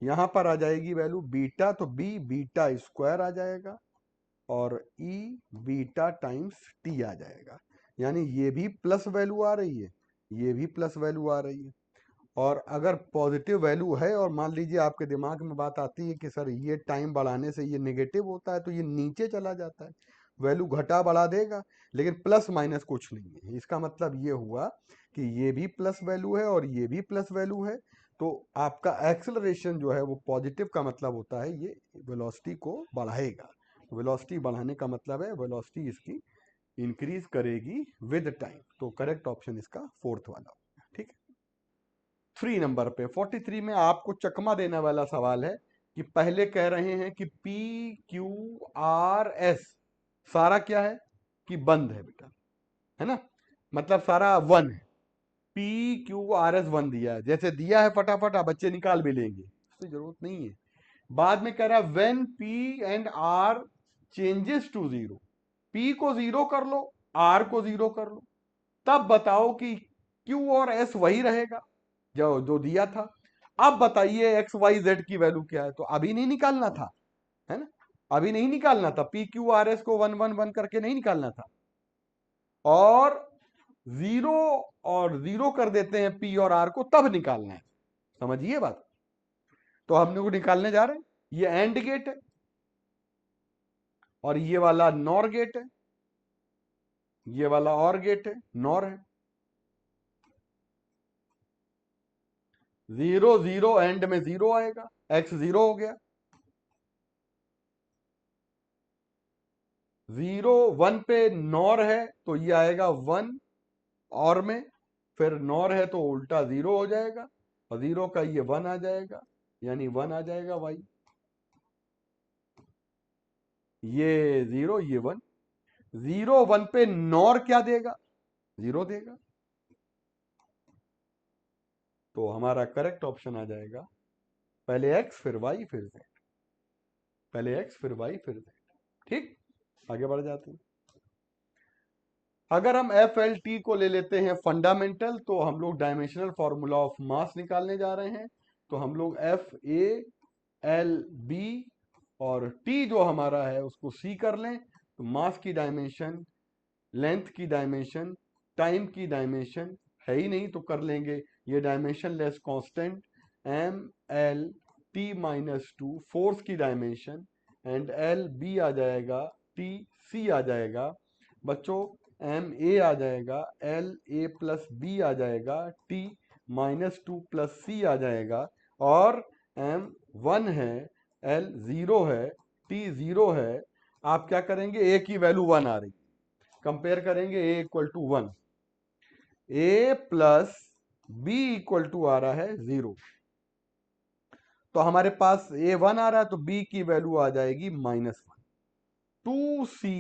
यहां पर आ जाएगी वैल्यू बीटा, तो बी बीटा स्क्वायर आ जाएगा और ई बीटा टाइम्स टी आ जाएगा। यानी ये भी प्लस वैल्यू आ रही है, ये भी प्लस वैल्यू आ रही है। और अगर पॉजिटिव वैल्यू है और मान लीजिए आपके दिमाग में बात आती है कि सर ये टाइम बढ़ाने से ये नेगेटिव होता है, तो ये नीचे चला जाता है, वैल्यू घटा बढ़ा देगा, लेकिन प्लस माइनस कुछ नहीं है। इसका मतलब ये हुआ कि ये भी प्लस वैल्यू है और ये भी प्लस वैल्यू है, तो आपका एक्सेलरेशन जो है वो पॉजिटिव का मतलब होता है ये वेलोसिटी को बढ़ाएगा। वेलोसिटी बढ़ाने का मतलब है वेलोसिटी इसकी इंक्रीज करेगी विद टाइम। तो करेक्ट ऑप्शन इसका फोर्थ वाला होगा। ठीक है। 3 नंबर पे 43 में आपको चकमा देने वाला सवाल है कि पहले कह रहे हैं कि पी क्यू आर एस सारा क्या है कि बंद है बेटा, है ना, मतलब सारा वन है। P Q R S one दिया है, जैसे दिया है फटाफट आप बच्चे निकाल भी लेंगे, उसकी जरूरत नहीं है। बाद में कह रहा है when P and R changes to 0, P को 0 कर लो, आर को 0 कर लो, तब बताओ कि क्यू और एस वही रहेगा जो जो दिया था। अब बताइए एक्स वाई जेड की वैल्यू क्या है, तो अभी नहीं निकालना था, है ना, अभी नहीं निकालना था, पी क्यू आर एस को 1 1 1 करके नहीं निकालना था, और 0 और 0 कर देते हैं पी और आर को, तब निकालना है। समझिए बात। तो हम लोग निकालने जा रहे हैं, ये एंड गेट है और ये वाला नॉर गेट है, ये वाला और गेट है, नॉर है। 0 0 एंड में 0 आएगा, x 0 हो गया। 0 1 पे नॉर है तो ये आएगा 1 और में, फिर नॉर है तो उल्टा 0 हो जाएगा और 0 का ये 1 आ जाएगा, यानी 1 आ जाएगा y। ये 0 ये 1, 0 1 पे नॉर क्या देगा, 0 देगा। तो हमारा करेक्ट ऑप्शन आ जाएगा पहले x फिर y फिर z, पहले x फिर y फिर z। ठीक, आगे बढ़ जाते हैं। अगर हम एफ एल टी को ले लेते हैं फंडामेंटल, तो हम लोग डायमेंशनल फॉर्मूला ऑफ मास निकालने जा रहे हैं। तो हम लोग एफ ए एल बी और टी जो हमारा है उसको सी कर लें। तो मास की डायमेंशन, लेंथ की डायमेंशन, टाइम की डायमेंशन है ही नहीं तो कर लेंगे ये dimensionless constant M L T minus 2, force की डायमेंशन, एंड एल बी आ जाएगा, टी सी आ जाएगा। बच्चों एम ए आ जाएगा, एल ए प्लस बी आ जाएगा, टी माइनस 2 प्लस सी आ जाएगा, और एम 1 है, एल 0 है, टी 0 है। आप क्या करेंगे, ए की वैल्यू 1 आ रही, कंपेयर करेंगे A equal to 1, A plus B equal to आ रहा है 0। तो हमारे पास ए 1 आ रहा है तो बी की वैल्यू आ जाएगी -1, 2c।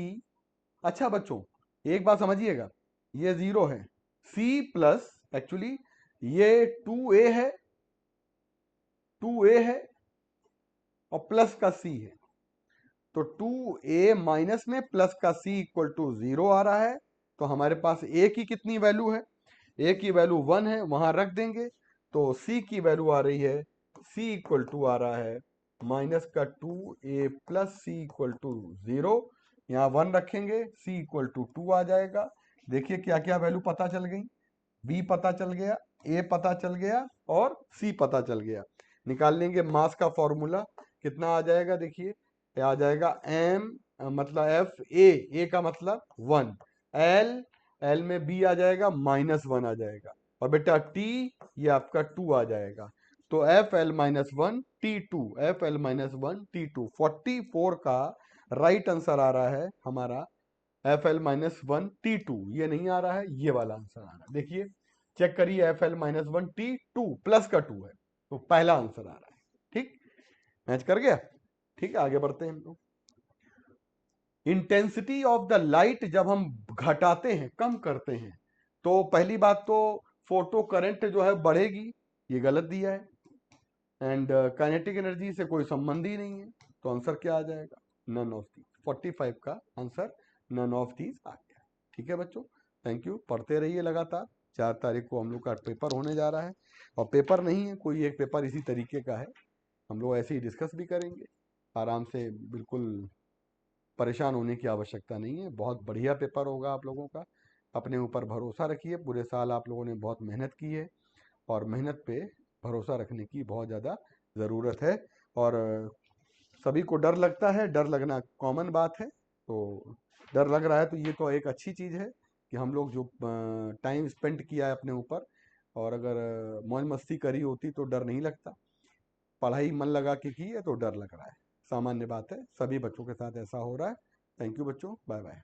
अच्छा बच्चों एक बात समझिएगा, ये 0 है, c प्लस, एक्चुअली ये 2a है, 2a है और प्लस का c है, तो 2a माइनस में प्लस का c इक्वल टू 0 आ रहा है। तो हमारे पास a की कितनी वैल्यू है, a की वैल्यू 1 है, वहां रख देंगे। तो c की वैल्यू आ रही है, c इक्वल टू आ रहा है माइनस का 2a plus c equal to 0। यहाँ 1 रखेंगे, c इक्वल टू 2 आ जाएगा। देखिए क्या क्या वैल्यू पता चल गई, b पता चल गया, a पता चल गया और c पता चल गया। निकाल लेंगे मास का फॉर्मूला, कितना आ जाएगा, देखिए ये आ जाएगा m, मतलब एफ ए का मतलब 1, एल में b आ जाएगा -1 आ जाएगा, और बेटा t ये आपका 2 आ जाएगा। तो F L -1 T2, F L -1 T2, 44 का राइट आंसर आ रहा है हमारा एफ एल -1 T2। ये नहीं आ रहा है, ये वाला आंसर आ रहा है। देखिए चेक करिए, एफ एल -1 T2 प्लस का 2 है, तो पहला आंसर आ रहा है। ठीक, मैच कर गया। ठीक है, आगे बढ़ते हैं हम लोग। इंटेंसिटी ऑफ द लाइट जब हम घटाते हैं, कम करते हैं, तो पहली बात तो फोटो करंट जो है बढ़ेगी, ये गलत दिया है, एंड काइनेटिक एनर्जी से कोई संबंध ही नहीं है। तो आंसर क्या आ जाएगा, नन ऑफ दीज। 45 का आंसर नन ऑफ दीज आ गया। ठीक है बच्चों, थैंक यू, पढ़ते रहिए लगातार। 4 तारीख को हम लोग का पेपर होने जा रहा है, और पेपर नहीं है कोई, एक पेपर इसी तरीके का है, हम लोग ऐसे ही डिस्कस भी करेंगे आराम से, बिल्कुल परेशान होने की आवश्यकता नहीं है। बहुत बढ़िया पेपर होगा आप लोगों का, अपने ऊपर भरोसा रखिए। पूरे साल आप लोगों ने बहुत मेहनत की है, और मेहनत पे भरोसा रखने की बहुत ज़्यादा ज़रूरत है। और सभी को डर लगता है, डर लगना कॉमन बात है, तो डर लग रहा है तो ये तो एक अच्छी चीज़ है कि हम लोग जो टाइम स्पेंड किया है अपने ऊपर, और अगर मौज मस्ती करी होती तो डर नहीं लगता, पढ़ाई मन लगा के की है तो डर लग रहा है, सामान्य बात है, सभी बच्चों के साथ ऐसा हो रहा है। थैंक यू बच्चों, बाय बाय।